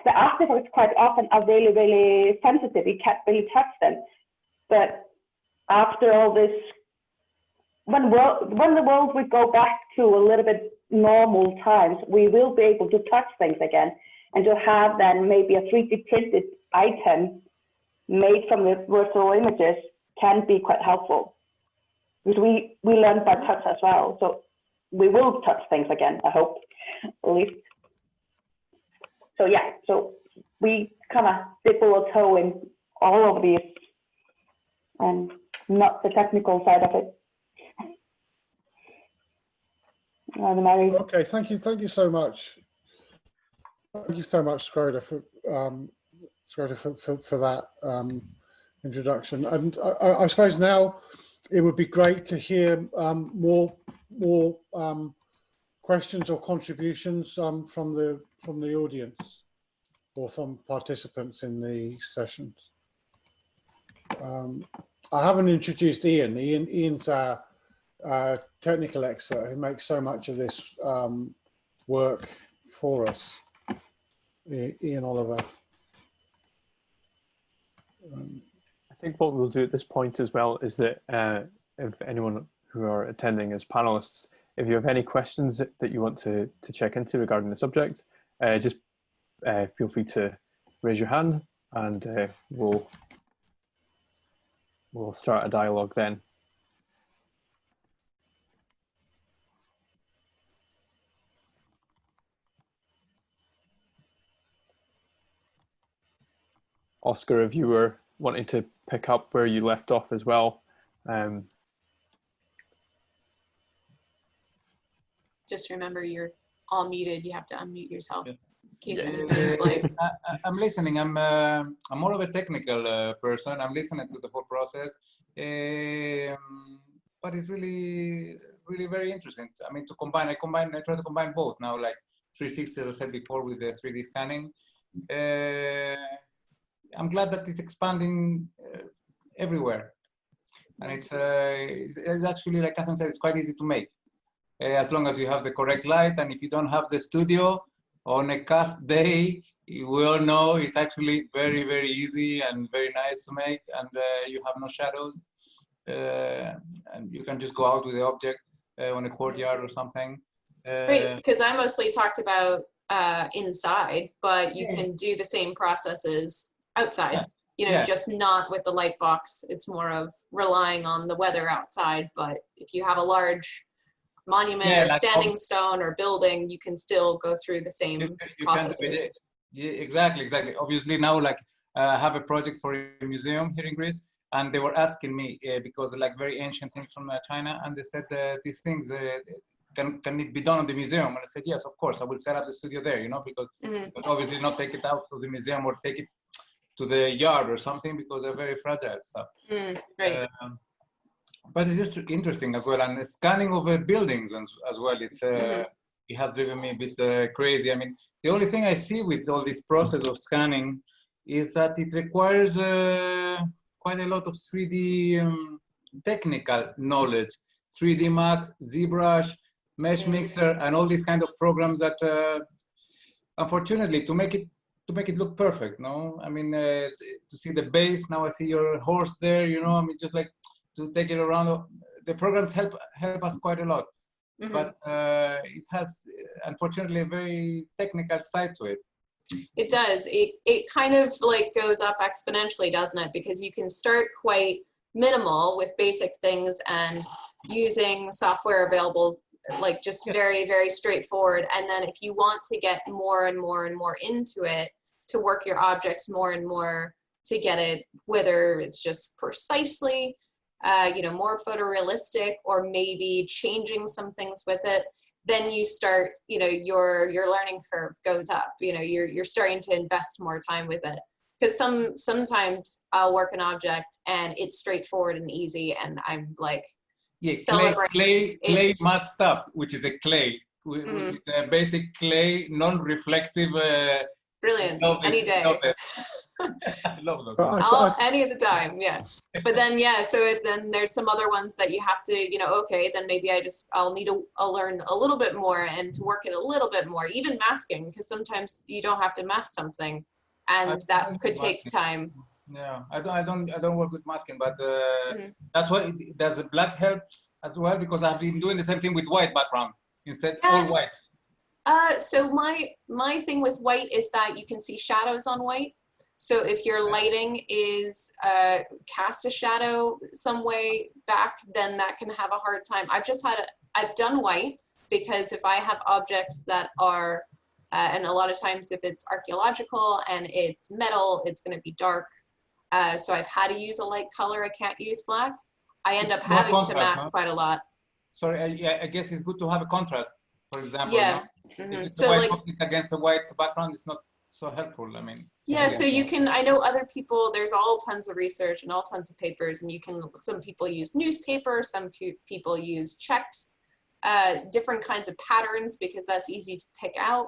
the artifacts quite often are really, really sensitive. You can't really touch them. But after all this, when the world would go back to a little bit normal times, we will be able to touch things again, and to have then maybe a 3D printed item made from the virtual images can be quite helpful, because we learn by touch as well. So we will touch things again, I hope, at least. So yeah, so we kind of dip our toe in all of these, and not the technical side of it. Okay, thank you so much. Thank you so much, Skota, for that introduction. And I suppose now it would be great to hear more questions or contributions from the audience or from participants in the sessions. I haven't introduced Ian. Ian's our technical expert who makes so much of this work for us. Ian Oliver. I think what we'll do at this point as well is that if anyone who are attending as panelists, if you have any questions that you want to check into regarding the subject, just feel free to raise your hand, and we'll start a dialogue then. Oscar, if you were wanting to pick up where you left off as well. Just remember you're all muted. You have to unmute yourself in case Yeah. anybody's like. I'm listening. I'm more of a technical person. I'm listening to the whole process, but it's really very interesting. I mean, I try to combine both now, like 360, as I said before, with the 3D scanning. I'm glad that it's expanding everywhere, and it's actually, like Catherine said, it's quite easy to make, as long as you have the correct light. And if you don't have the studio on a cast day, we all know it's actually very easy and very nice to make, and you have no shadows, and you can just go out with the object on a courtyard or something. Great, because I mostly talked about inside, but you can do the same processes outside, you know, just not with the light box. It's more of relying on the weather outside, but if you have a large monument or standing stone or building, you can still go through the same processes. Yeah, exactly. Obviously now, like, I have a project for a museum here in Greece, and they were asking me, because like very ancient things from China, and they said these things, can it be done in the museum? And I said, yes, of course, I will set up the studio there, you know, because but obviously not take it out to the museum or take it to the yard or something, because they're very fragile stuff. Right. But it's just interesting as well, and the scanning of buildings as well. It's it has driven me a bit crazy. I mean, the only thing I see with all this process of scanning is that it requires quite a lot of 3D technical knowledge, 3D Max, ZBrush, Mesh Mixer, and all these kind of programs that, unfortunately, to make it look perfect. No, I mean, to see the base. Now I see your horse there. You know, I mean, just like to take it around. The programs help us quite a lot, but it has, unfortunately, a very technical side to it. It does. It kind of like goes up exponentially, doesn't it? Because you can start quite minimal with basic things and using software available, like just very straightforward. And then if you want to get more and more into it, to work your objects more and more to get it, whether it's just precisely, you know, more photorealistic, or maybe changing some things with it, then you start, you know, your learning curve goes up. You know, you're starting to invest more time with it. Because sometimes I'll work an object and it's straightforward and easy, and I'm like, clay matte stuff, which is a clay, which is a basic clay, non-reflective. Brilliant. Any day. I love those. Any of the time, yeah. But then, so then there's some other ones that you have to, you know, okay, then maybe I'll learn a little bit more and to work it a little bit more, even masking, because sometimes you don't have to mask something, and that could take time. Yeah, I don't work with masking, but that's why there's a black helps as well, because I've been doing the same thing with white background instead, all white. So my thing with white is that you can see shadows on white. So if your lighting is cast a shadow some way back, then that can have a hard time. I've done white because if I have objects that are, and a lot of times if it's archaeological and it's metal, it's going to be dark. So I've had to use a light color. I can't use black. I end up having to mask quite a lot. Sorry, I guess it's good to have a contrast, for example. Yeah. If it's so white against the white background, it's not so helpful. I mean. Yeah, so you can, I know other people, there's all tons of research and all tons of papers, and you can, some people use newspaper, some people use checked, different kinds of patterns, because that's easy to pick out,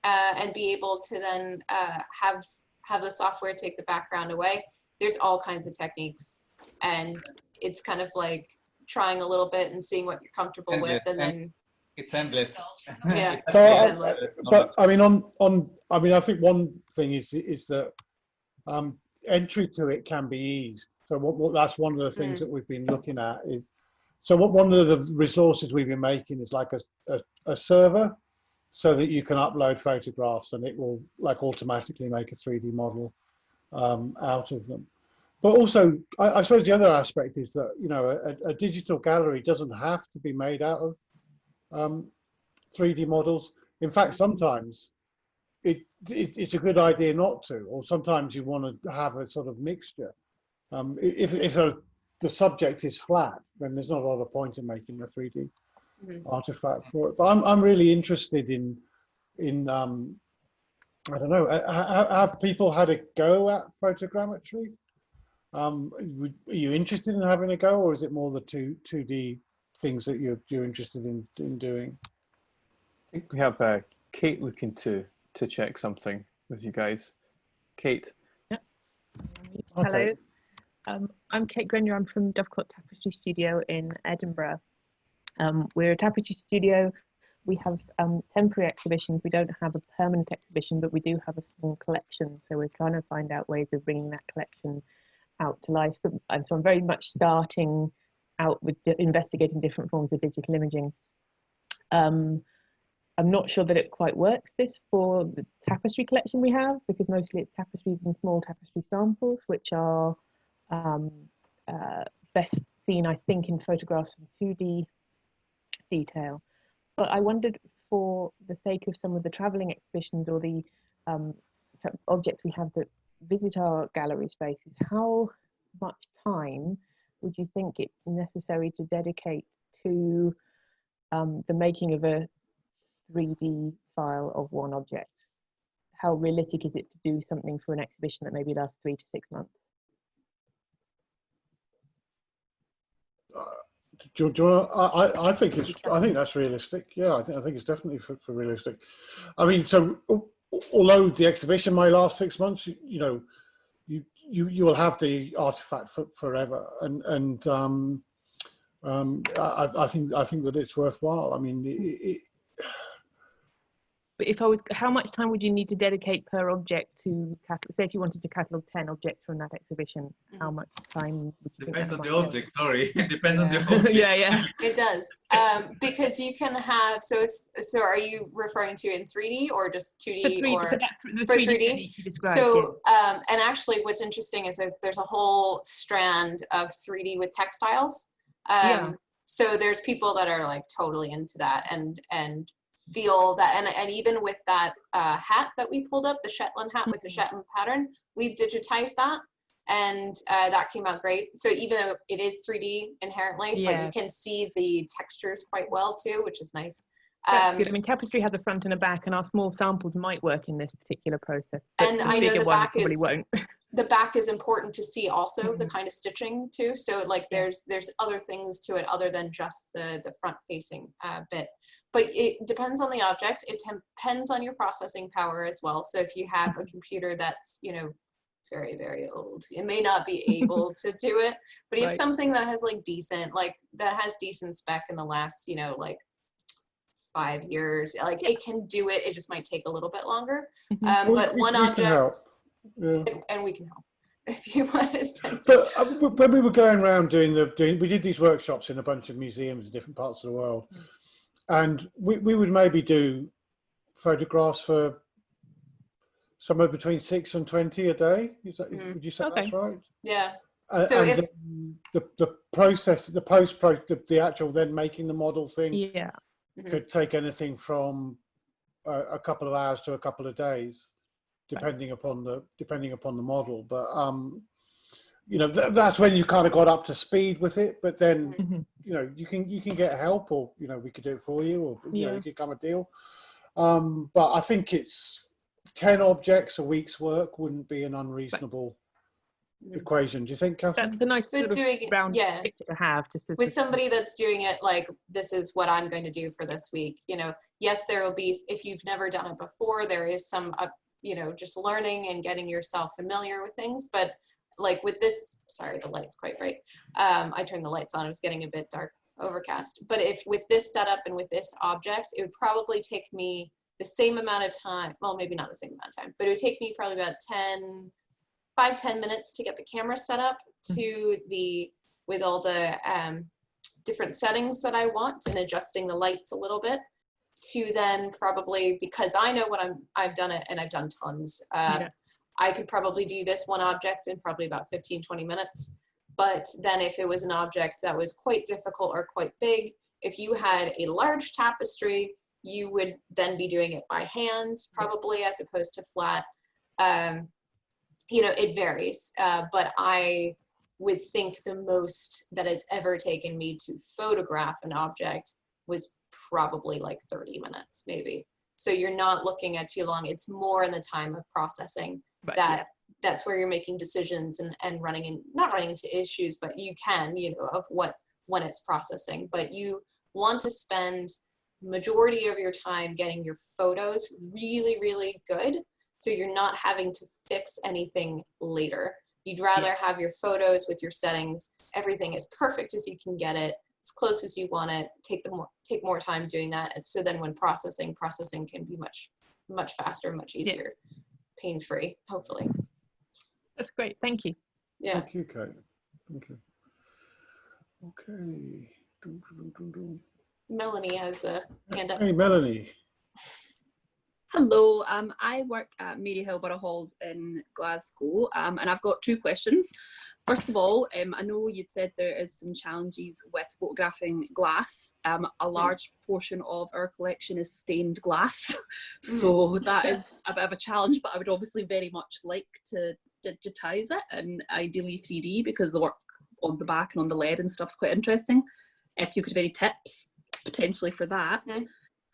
and be able to then have the software take the background away. There's all kinds of techniques, and it's kind of like trying a little bit and seeing what you're comfortable with, and then it's endless. Yeah, So, it's endless. but I mean, I mean, I think one thing is that entry to it can be eased. So that's one of the things that we've been looking at is, so one of the resources we've been making is like a server. so that you can upload photographs and it will like automatically make a 3D model out of them. But also, I suppose the other aspect is that, you know, a digital gallery doesn't have to be made out of 3D models. In fact, sometimes it's a good idea not to, or sometimes you want to have a sort of mixture. If the subject is flat, then there's not a lot of point in making a 3D artifact for it. But I'm really interested in I don't know, have people had a go at photogrammetry? Are you interested in having a go, or is it more the 2D things that you're interested in doing? I think we have Kate looking to check something with you guys. Kate. Yeah. Okay. Hello. I'm Kate Grenier. I'm from Dovecote Tapestry Studio in Edinburgh. We're a tapestry studio. We have temporary exhibitions. We don't have a permanent exhibition, but we do have a small collection. So we're trying to find out ways of bringing that collection out to life. And so I'm very much starting out with investigating different forms of digital imaging. I'm not sure that it quite works this for the tapestry collection we have, because mostly it's tapestries and small tapestry samples, which are best seen, I think, in photographs in 2D detail. But I wondered, for the sake of some of the travelling exhibitions or the objects we have that visit our gallery spaces, how much time would you think it's necessary to dedicate to the making of a 3D file of one object? How realistic is it to do something for an exhibition that maybe lasts 3 to 6 months? I think that's realistic. Yeah, I think it's definitely for realistic. I mean, so although the exhibition may last 6 months, you know, you will have the artifact forever, and I think that it's worthwhile. I mean, but if I was, how much time would you need to dedicate per object to, say if you wanted to catalogue 10 objects from that exhibition, how much time would you Depends on think the object, sorry. It depends on the object. Yeah. It does, because you can have, so are you referring to in 3D or just 2D or for 3D? So, and actually what's interesting is that there's a whole strand of 3D with textiles. So there's people that are like totally into that and feel that, and even with that hat that we pulled up, the Shetland hat with the Shetland pattern, we've digitized that, and that came out great. So even though it is 3D inherently, but you can see the textures quite well too, which is nice. That's good. I mean, tapestry has a front and a back, and our small samples might work in this particular process. And I know the back probably won't. The back is important to see also, the kind of stitching too. So like there's other things to it other than just the front facing bit. But it depends on the object. It depends on your processing power as well. So if you have a computer that's, you know, very, very old, it may not be able to do it. But you have something that has like decent spec in the last, you know, like 5 years, like it can do it. It just might take a little bit longer. But one object, and we can help if you want to send it. But when we were going around we did these workshops in a bunch of museums in different parts of the world, and we would maybe do photographs for somewhere between 6 and 20 a day. Would you say that's right? Yeah. So and the process, the actual then making the model thing, could take anything from a couple of hours to a couple of days, depending upon the model. But you know, that's when you kind of got up to speed with it. But then you know, you can get help, or you know, we could do it for you, or you know, you could come a deal. But I think it's 10 objects a week's work wouldn't be an unreasonable equation. Do you think, Catherine? That's a nice sort of round picture to have. With somebody that's doing it like, this is what I'm going to do for this week. You know, yes, there will be, if you've never done it before, there is some, you know, just learning and getting yourself familiar with things. But like with this, sorry, the light's quite bright. I turned the lights on, it was getting a bit dark, overcast. But if with this setup and with this object, it would probably take me the same amount of time, well, maybe not the same amount of time, but it would take me probably about 5-10 minutes to get the camera set up to with all the different settings that I want and adjusting the lights a little bit. to then probably, because I know what I've done it and I've done tons. I could probably do this one object in probably about 15, 20 minutes. But then if it was an object that was quite difficult or quite big, if you had a large tapestry, you would then be doing it by hand, probably, as opposed to flat. You know, it varies. But I would think the most that has ever taken me to photograph an object was probably like 30 minutes, maybe. So you're not looking at too long. It's more in the time of processing that's where you're making decisions and not running into issues, but you can, you know, of when it's processing. But you want to spend majority of your time getting your photos really, really good, so you're not having to fix anything later. You'd rather have your photos with your settings, everything as perfect as you can get it, as close as you want it, take more time doing that. And so then when processing can be much faster, much easier, pain-free, hopefully. That's great, thank you. Yeah. Thank you, Kate. Thank you. Okay. Melanie has a hand up. Hey, Melanie. Hello, I work at Maryhill Borough Halls in Glasgow, and I've got two questions. First of all, I know you'd said there is some challenges with photographing glass. A large portion of our collection is stained glass, so that is a bit of a challenge, but I would obviously very much like to digitize it, and ideally 3D, because the work on the back and on the lead and stuff is quite interesting. If you could have any tips potentially for that.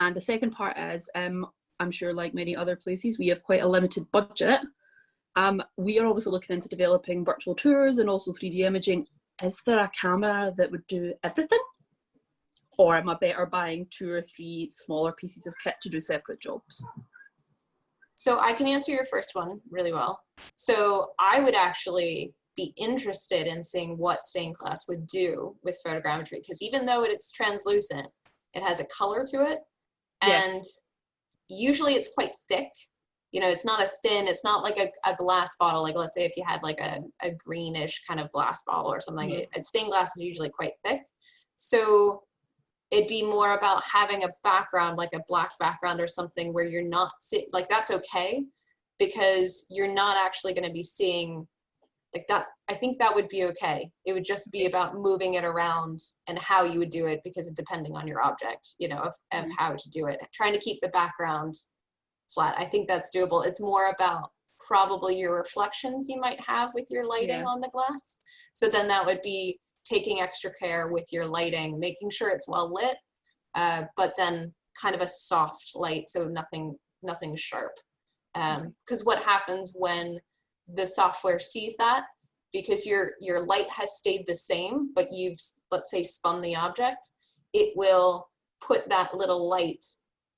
And the second part is, I'm sure like many other places, we have quite a limited budget. We are obviously looking into developing virtual tours and also 3D imaging. Is there a camera that would do everything? Or am I better buying 2 or 3 smaller pieces of kit to do separate jobs? So I can answer your first one really well. So I would actually be interested in seeing what stained glass would do with photogrammetry, because even though it's translucent, it has a color to it. And usually it's quite thick. You know, it's not a thin, it's not like a glass bottle. Like let's say if you had like a greenish kind of glass bottle or something, stained glass is usually quite thick. So it'd be more about having a background, like a black background or something, where you're not like, that's okay, because you're not actually going to be seeing like that. I think that would be okay. It would just be about moving it around and how you would do it, because it's depending on your object, you know, of how to do it. Trying to keep the background flat, I think that's doable. It's more about probably your reflections you might have with your lighting on the glass. So then that would be taking extra care with your lighting, making sure it's well lit, but then kind of a soft light, so nothing sharp. Because what happens when the software sees that, because your light has stayed the same, but you've, let's say, spun the object, it will put that little light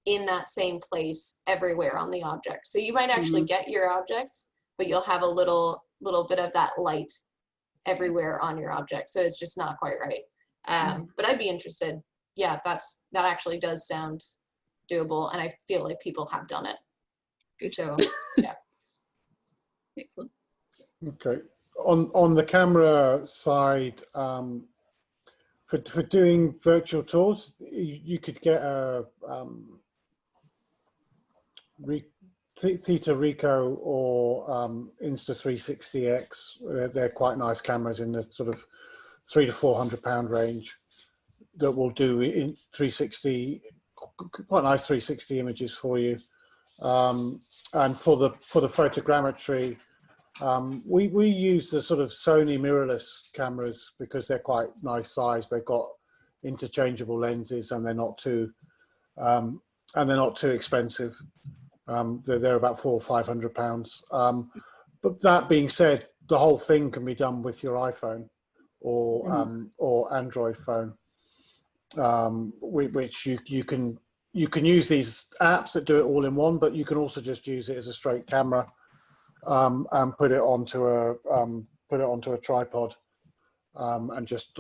in that same place everywhere on the object. So you might actually get your objects, but you'll have a little bit of that light everywhere on your object. So it's just not quite right. But I'd be interested. Yeah, that actually does sound doable, and I feel like people have done it. Good. So yeah. Excellent. Okay. On the camera side, for doing virtual tours, you could get a Theta Ricoh or Insta360X. They're quite nice cameras in the sort of £300 to £400 range that will do in 360, quite nice 360 images for you. And for the photogrammetry, we use the sort of Sony mirrorless cameras because they're quite nice size. They've got interchangeable lenses, and they're not too expensive. They're about £400 or £500. But that being said, the whole thing can be done with your iPhone or Android phone, which you can use these apps that do it all in one, but you can also just use it as a straight camera and put it onto a tripod and just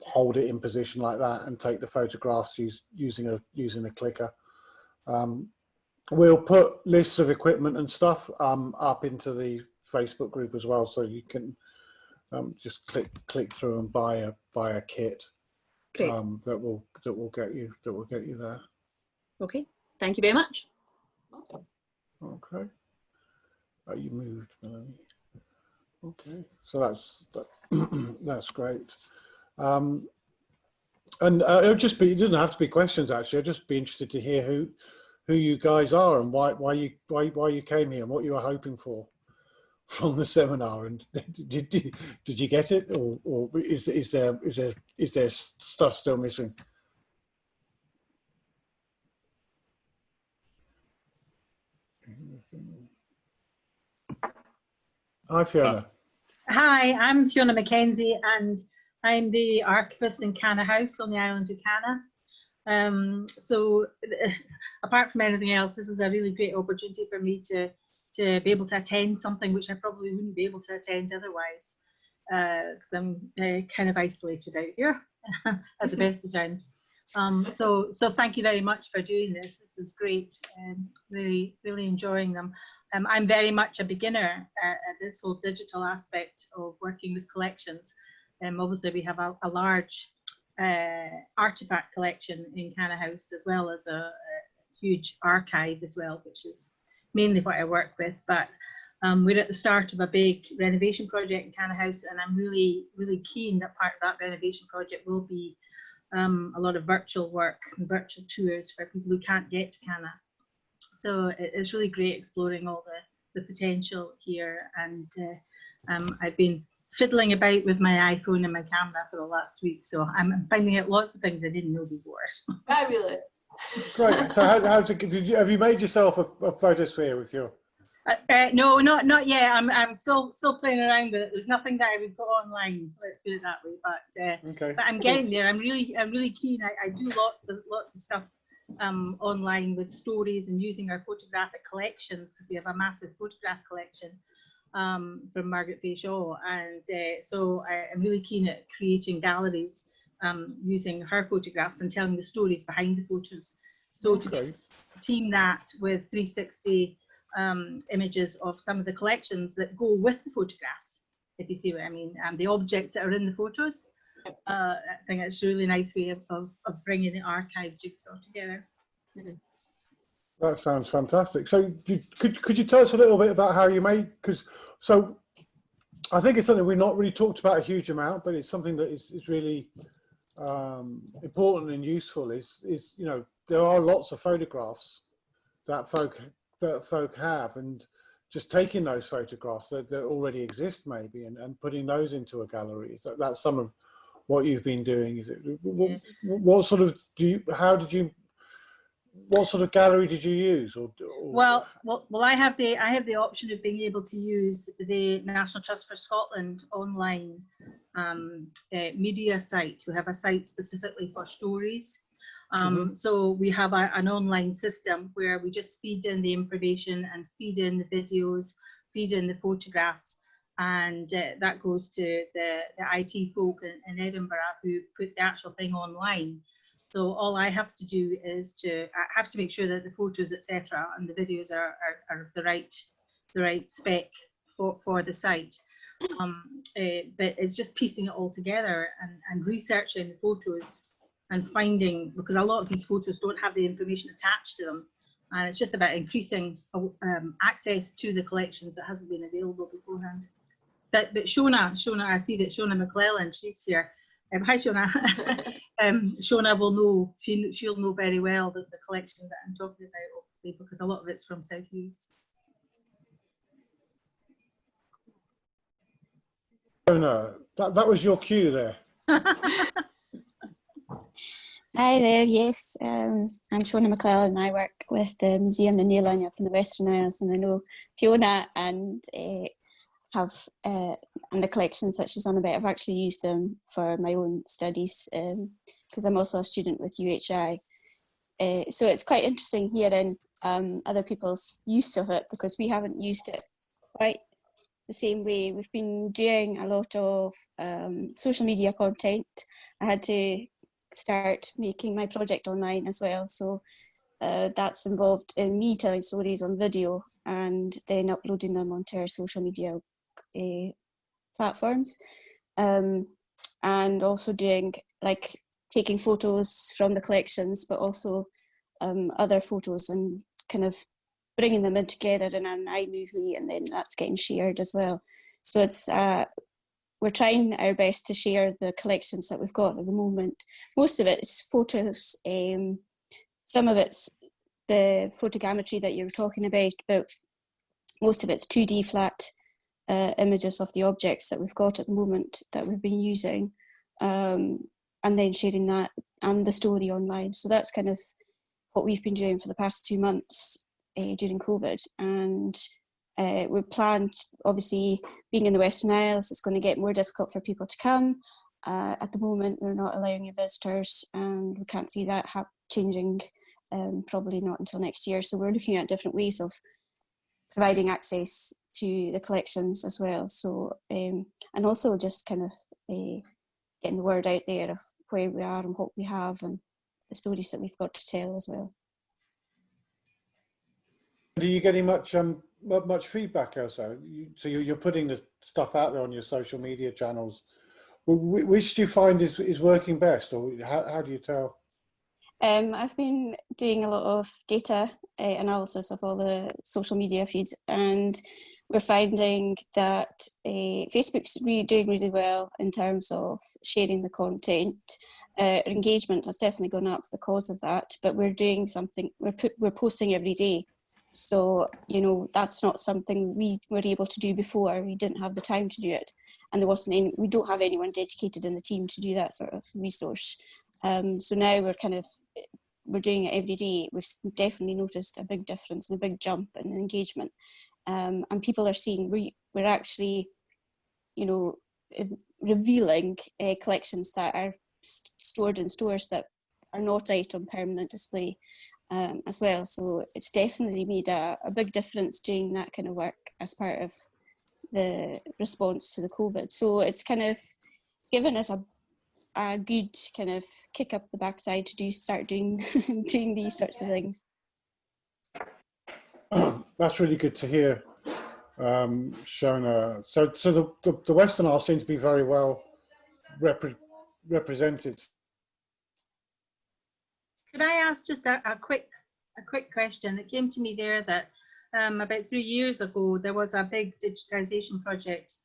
hold it in position like that and take the photographs using a clicker. We'll put lists of equipment and stuff up into the Facebook group as well, so you can just click through and buy a kit that will get you there. Okay, thank you very much. Okay. Oh, you moved, Melanie. Okay, so that's great. And it'll just be, it doesn't have to be questions actually. I'd just be interested to hear who you guys are and why you came here and what you were hoping for from the seminar. And did you get it, or is there stuff still missing? Hi, Fiona. Hi, I'm Fiona Mackenzie, and I'm the archivist in Canna House on the island of Canna. So apart from anything else, this is a really great opportunity for me to be able to attend something which I probably wouldn't be able to attend otherwise, because I'm kind of isolated out here at the best of times. So thank you very much for doing this. This is great, and really enjoying them. I'm very much a beginner at this whole digital aspect of working with collections. Obviously, we have a large artifact collection in Canna House, as well as a huge archive as well, which is mainly what I work with. But we're at the start of a big renovation project in Canna House, and I'm really keen that part of that renovation project will be a lot of virtual work and virtual tours for people who can't get to Canna. So it's really great exploring all the potential here, and I've been fiddling about with my iPhone and my camera for the last week, so I'm finding out lots of things I didn't know before. Fabulous. Great. So have you made yourself a photosphere with your? No, not yet. I'm still playing around with it. There's nothing that I would put online. Let's put it that way. But okay. But I'm getting there. I'm really keen. I do lots of stuff online with stories and using our photographic collections, because we have a massive photograph collection from Margaret Fay Shaw, and so I'm really keen at creating galleries using her photographs and telling the stories behind the photos. So to team that with 360 images of some of the collections that go with the photographs, if you see what I mean, and the objects that are in the photos. I think it's a really nice way of bringing the archive jigsaw together. That sounds fantastic. So could you tell us a little bit about how you made, so I think it's something we've not really talked about a huge amount, but it's something that is really important and useful, is you know, there are lots of photographs that folk have, and just taking those photographs that already exist maybe and putting those into a gallery. So that's some of what you've been doing. Is it what sort of what sort of gallery did you use? Well, I have the option of being able to use the National Trust for Scotland online media site. We have a site specifically for stories. So we have an online system where we just feed in the information and feed in the videos, feed in the photographs, and that goes to the IT folk in Edinburgh who put the actual thing online. So all I have to do is I have to make sure that the photos, etc., and the videos are the right spec for the site. But it's just piecing it all together and researching the photos and finding, because a lot of these photos don't have the information attached to them, and it's just about increasing access to the collections that hasn't been available beforehand. But Shona, I see that Shona McClellan, she's here. Hi Shona. Shona will know, she'll know very well the collection that I'm talking about, obviously, because a lot of it's from South East. Shona, that was your cue there. Hi there, yes, I'm Shona McClellan and I work with the Museum in Nearline up in the Western Isles, and I know Fiona and have and the collections that she's on about. I've actually used them for my own studies because I'm also a student with UHI. So it's quite interesting hearing other people's use of it, because we haven't used it quite the same way. We've been doing a lot of social media content. I had to start making my project online as well, so that's involved in me telling stories on video and then uploading them onto our social media platforms, and also doing, like, taking photos from the collections, but also other photos and kind of bringing them in together in an iMovie, and then that's getting shared as well. So it's we're trying our best to share the collections that we've got at the moment. Most of it's photos, some of it's the photogrammetry that you were talking about, but most of it's 2D flat images of the objects that we've got at the moment that we've been using, and then sharing that and the story online. So that's kind of what we've been doing for the past 2 months during COVID. And we're planned, obviously, being in the Western Isles, it's going to get more difficult for people to come. At the moment, we're not allowing any visitors, and we can't see that changing, probably not until next year. So we're looking at different ways of providing access to the collections as well. So, and also just kind of getting the word out there of where we are and what we have and the stories that we've got to tell as well. Are you getting much feedback, Elsa? So you're putting the stuff out there on your social media channels. Which do you find is working best, or how do you tell? I've been doing a lot of data analysis of all the social media feeds, and we're finding that Facebook's doing really well in terms of sharing the content. Engagement has definitely gone up because of that, but we're doing something, we're posting every day. So, you know, that's not something we were able to do before. We didn't have the time to do it. And there wasn't any, we don't have anyone dedicated in the team to do that sort of resource. So now we're doing it every day. We've definitely noticed a big difference and a big jump in engagement. And people are seeing we're actually, you know, revealing collections that are stored in stores that are not out on permanent display as well. So it's definitely made a big difference doing that kind of work as part of the response to the COVID. So it's kind of given us a good kind of kick up the backside to start doing doing these sorts of things. That's really good to hear. Shona, so the Western Isles seem to be very well represented. Could I ask just a quick question? It came to me there that about 3 years ago there was a big digitisation project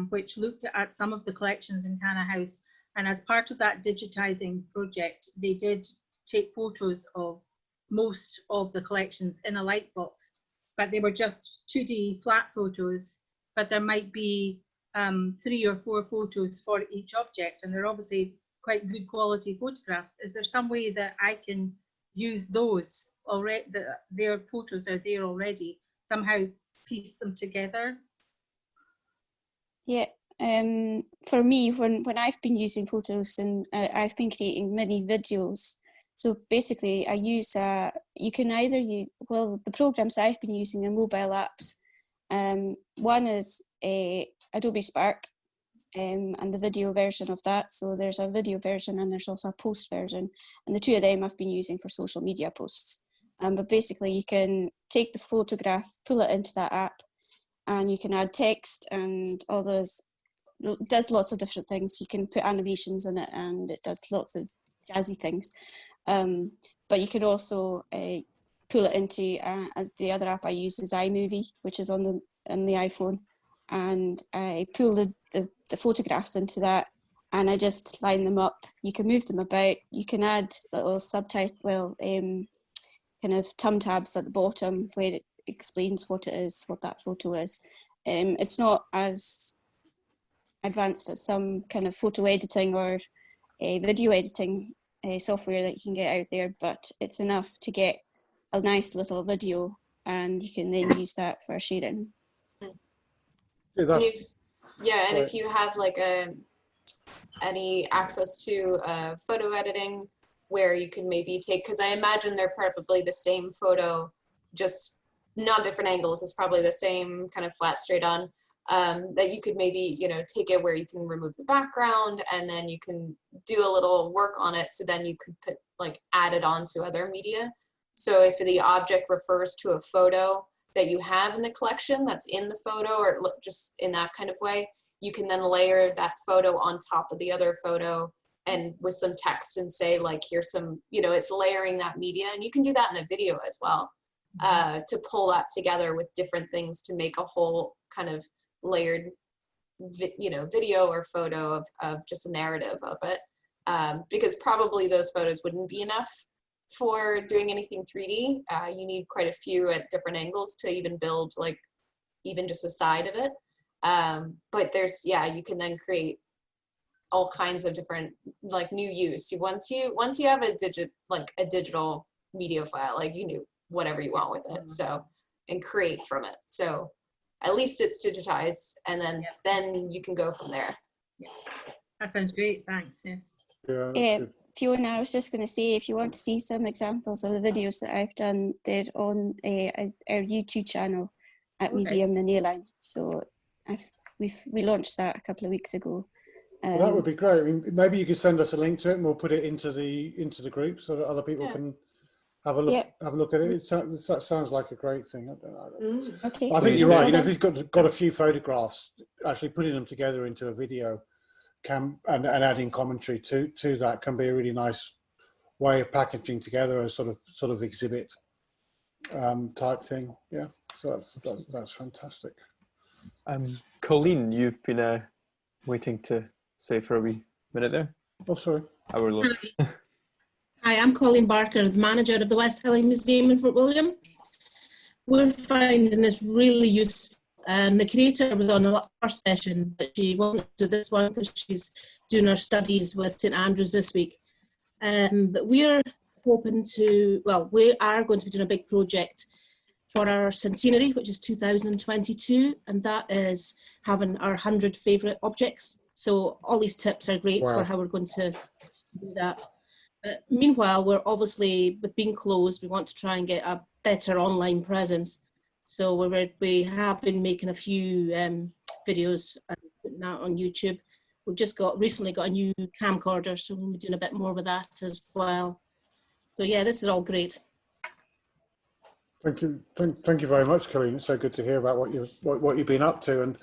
which looked at some of the collections in Canna House, and as part of that digitising project they did take photos of most of the collections in a lightbox, but they were just 2D flat photos, but there might be 3 or 4 photos for each object, and they're obviously quite good quality photographs. Is there some way that I can use those already, their photos are there already, somehow piece them together? Yeah, for me, when I've been using photos, and I've been creating mini videos. So basically I use, you can either use, well, the programs I've been using are mobile apps. One is Adobe Spark, and the video version of that. So there's a video version and there's also a post version, and the two of them I've been using for social media posts. But basically you can take the photograph, pull it into that app, and you can add text and all those, it does lots of different things. You can put animations in it and it does lots of jazzy things. But you can also pull it into the other app I use is iMovie, which is on the iPhone, and I pull the photographs into that, and I just line them up. You can move them about. You can add little subtitle, kind of thumb tabs at the bottom where it explains what it is, what that photo is. It's not as advanced as some kind of photo editing or video editing software that you can get out there, but it's enough to get a nice little video, and you can then use that for sharing. And if you have like any access to photo editing where you can maybe take, because I imagine they're probably the same photo, just not different angles, it's probably the same kind of flat straight on, that you could maybe, you know, take it where you can remove the background and then you can do a little work on it, so then you could put, like, add it on to other media. So if the object refers to a photo that you have in the collection that's in the photo, or just in that kind of way, you can then layer that photo on top of the other photo and with some text and say like, here's some, you know, it's layering that media, and you can do that in a video as well, to pull that together with different things to make a whole kind of layered, you know, video or photo of just a narrative of it. Because probably those photos wouldn't be enough for doing anything 3D. You need quite a few at different angles to even build like even just a side of it. But there's, yeah, you can then create all kinds of different like new use. Once you have a digital media file, like you do whatever you want with it. So, and create from it. So at least it's digitized, and then you can go from there. Yeah. That sounds great. Thanks. Yes. Yeah. Fiona, I was just going to say, if you want to see some examples of the videos that I've done, they're on our YouTube channel at Museum na Neilein. So we launched that a couple of weeks ago. Well, that would be great. I mean, maybe you could send us a link to it, and we'll put it into the group so that other people can have a look. Have a look at it. That sounds like a great thing. Okay. I think you're right. You know, if he's got a few photographs, actually putting them together into a video and adding commentary to that can be a really nice way of packaging together a sort of exhibit type thing. Yeah. So that's fantastic. Colleen, you've been waiting to say for a wee minute there. Oh, sorry. Hi, I'm Colleen Barker, the manager of the West Highland Museum in Fort William. We're finding this really useful. The curator was on the first session, but she wasn't to this one because she's doing her studies with St Andrews this week. But we're hoping to, well, we are going to be doing a big project for our centenary, which is 2022, and that is having our 100 favourite objects. So all these tips are great for how we're going to do that. But meanwhile, we're obviously, with being closed, we want to try and get a better online presence. So we have been making a few videos and putting that on YouTube. We've just recently got a new camcorder, so we'll be doing a bit more with that as well. So yeah, this is all great. Thank you. Thank you very much, Colleen. It's so good to hear about what you've been up to, and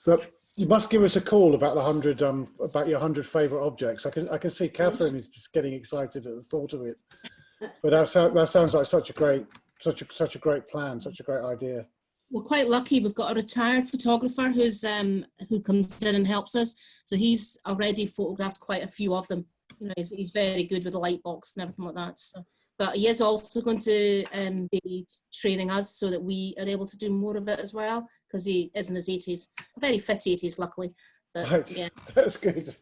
that you must give us a call about the 100 about your 100 favourite objects. I can see Catherine is just getting excited at the thought of it. But that sounds like such a great plan, such a great idea. We're quite lucky. We've got a retired photographer who comes in and helps us. So he's already photographed quite a few of them. You know, he's very good with the light box and everything like that. So, but he is also going to be training us so that we are able to do more of it as well, because he is in his 80s, a very fit 80s, luckily. But, right. Yeah, that's good.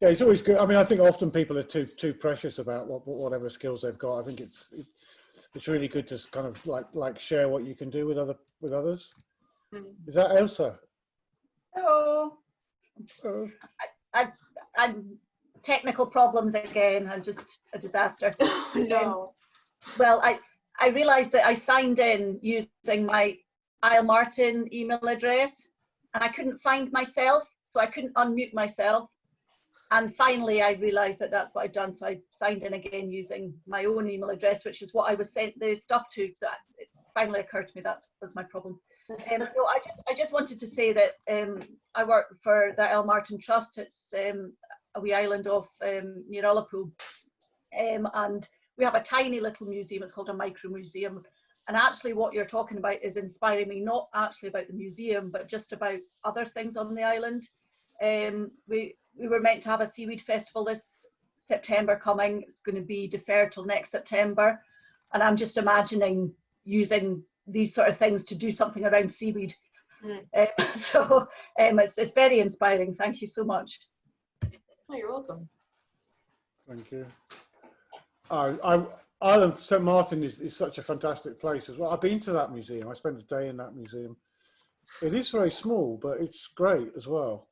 Yeah, it's always good. I mean, I think often people are too precious about whatever skills they've got. I think it's really good to kind of like share what you can do with others. Is that Elsa? Hello. I'm technical problems again. I'm just a disaster. Oh, no. Well, I realized that I signed in using my Isle Martin email address, and I couldn't find myself, so I couldn't unmute myself. And finally, I realized that that's what I'd done. So I signed in again using my own email address, which is what I was sent the stuff to. So it finally occurred to me that was my problem. So I just wanted to say that I work for the Isle Martin Trust. It's a wee island off near Ullapool. And we have a tiny little museum. It's called a micro museum. And actually what you're talking about is inspiring me, not actually about the museum, but just about other things on the island. We were meant to have a seaweed festival this September coming. It's going to be deferred till next September. And I'm just imagining using these sort of things to do something around seaweed. So it's very inspiring. Thank you so much. Oh, you're welcome. Thank you. Island St Martin is such a fantastic place as well. I've been to that museum. I spent a day in that museum. It is very small, but it's great as well.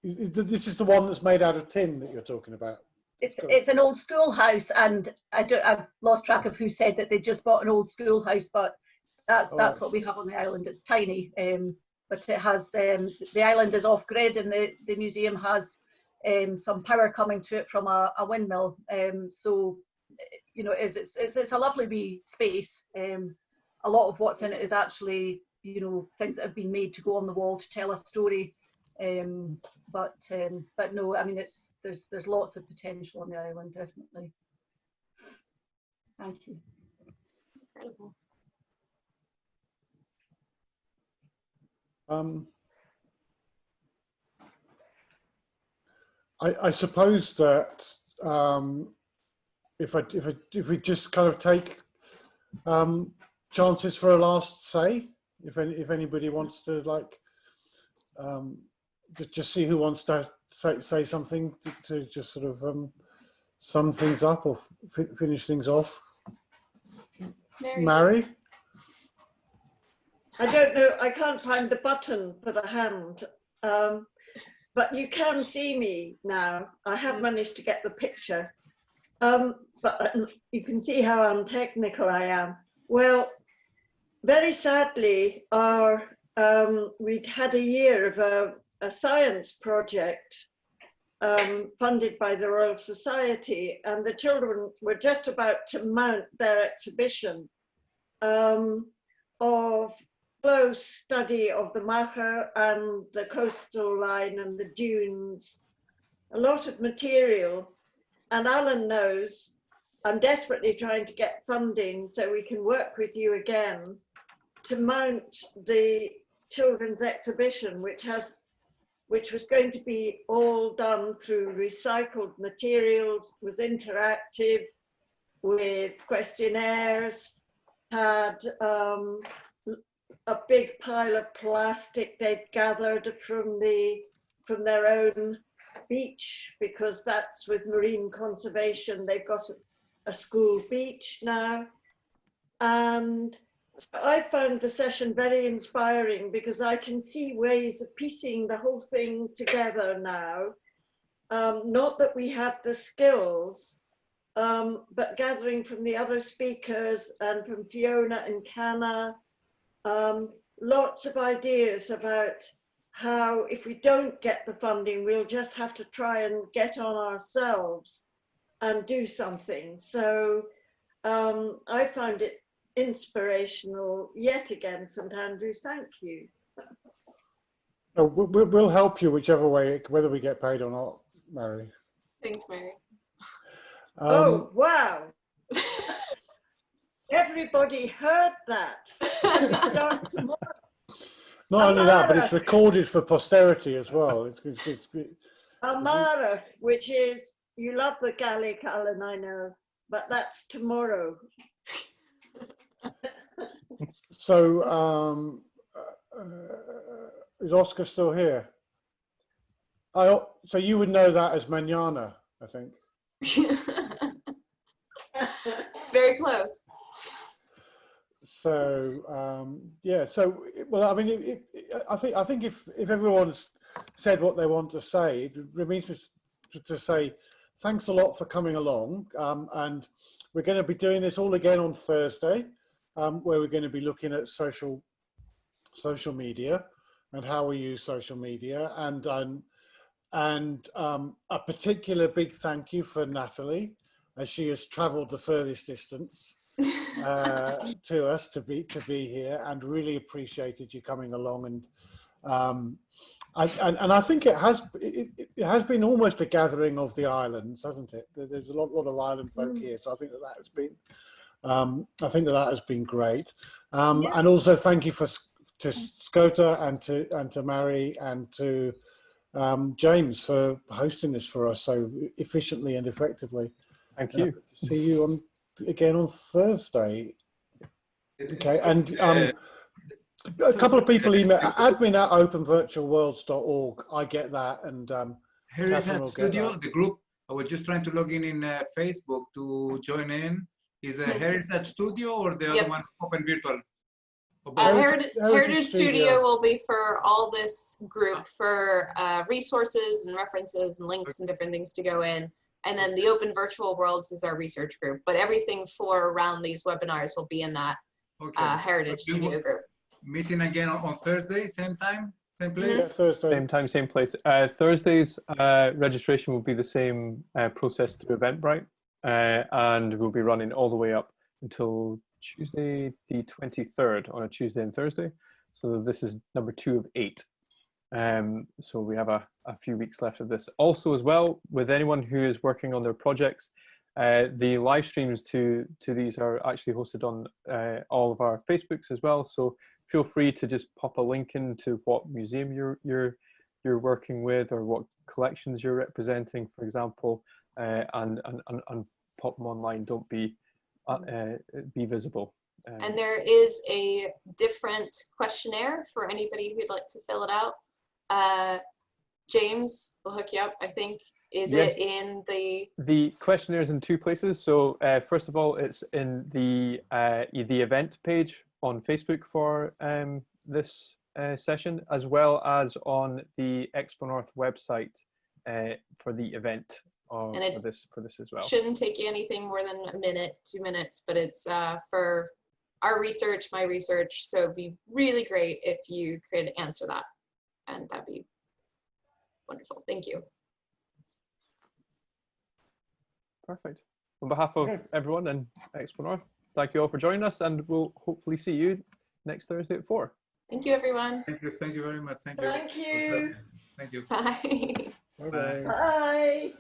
This is the one that's made out of tin that you're talking about. It's an old schoolhouse, and I've lost track of who said that they just bought an old schoolhouse, but that's what we have on the island. It's tiny, but it has the island is off grid, and the museum has some power coming to it from a windmill. So you know, it's a lovely wee space. A lot of what's in it is actually, you know, things that have been made to go on the wall to tell a story. But no, I mean, there's lots of potential on the island, definitely. Thank you. Incredible. I suppose that if we just kind of take chances for a last say, if anybody wants to, like, just see who wants to say something to just sort of sum things up or finish things off. Mary? I don't know, I can't find the button for the hand, but you can see me now. I have managed to get the picture, but you can see how untechnical I am. Well, very sadly, we'd had a year of a science project funded by the Royal Society, and the children were just about to mount their exhibition of close study of the Macher and the coastal line and the dunes, a lot of material. And Alan knows I'm desperately trying to get funding so we can work with you again to mount the children's exhibition, which was going to be all done through recycled materials, was interactive with questionnaires, had a big pile of plastic they'd gathered from their own beach, because that's with marine conservation. They've got a school beach now. And so I found the session very inspiring because I can see ways of piecing the whole thing together now. Not that we have the skills, but gathering from the other speakers and from Fiona and Canna, lots of ideas about how, if we don't get the funding, we'll just have to try and get on ourselves and do something. So I found it inspirational yet again, St Andrews. Thank you. Oh, we'll help you whichever way, whether we get paid or not, Mary. Thanks, Mary. Oh, wow. Everybody heard that. We start tomorrow. Not only that, but it's recorded for posterity as well. Amara, which is, you love the Gaelic, Alan, I know, but that's tomorrow. So, is Oscar still here? So you would know that as manana, I think. It's very close. So yeah. So well, I mean, I think if everyone's said what they want to say, it remains to say thanks a lot for coming along, and we're going to be doing this all again on Thursday, where we're going to be looking at social media and how we use social media, and a particular big thank you for Natalie, as she has travelled the furthest distance to us to be here, and really appreciated you coming along. And I think it has been almost a gathering of the islands, hasn't it? There's a lot of island folk here, so I think that has been that has been great. And also thank you to Skota and to Mary and to James for hosting this for us so efficiently and effectively. Thank you. See you again on Thursday. Okay, and a couple of people email admin@openvirtualworlds.org. I get that, and Heritage Studio, the group. I was just trying to log in Facebook to join in. Is a Heritage Studio or the other one Open Virtual? Heritage Studio will be for all this group, for resources and references and links and different things to go in. And then the Open Virtual Worlds is our research group. But everything for around these webinars will be in that Heritage Studio group. Meeting again on Thursday, same time, same place? Yeah, Thursday. Same time, same place. Thursday's registration will be the same process through Eventbrite, and we'll be running all the way up until Tuesday the 23rd, on a Tuesday and Thursday. So this is number 2 of 8. So we have a few weeks left of this. Also as well, with anyone who is working on their projects, the live streams to these are actually hosted on all of our Facebooks as well. So feel free to just pop a link into what museum you're working with, or what collections you're representing, for example, and pop them online. Don't be visible. And there is a different questionnaire for anybody who'd like to fill it out. James will hook you up, I think. Is it in the questionnaire is in two places. So first of all, it's in the event page on Facebook for this session, as well as on the XpoNorth website for the event for this as well. Shouldn't take you anything more than a minute, 2 minutes, but it's for our research, my research. So it'd be really great if you could answer that, and that'd be wonderful. Thank you. Perfect. On behalf of everyone in XpoNorth, thank you all for joining us, and we'll hopefully see you next Thursday at 4. Thank you, everyone. Thank you very much. Thank you. Thank you. Thank you. Bye. Bye-bye. Bye.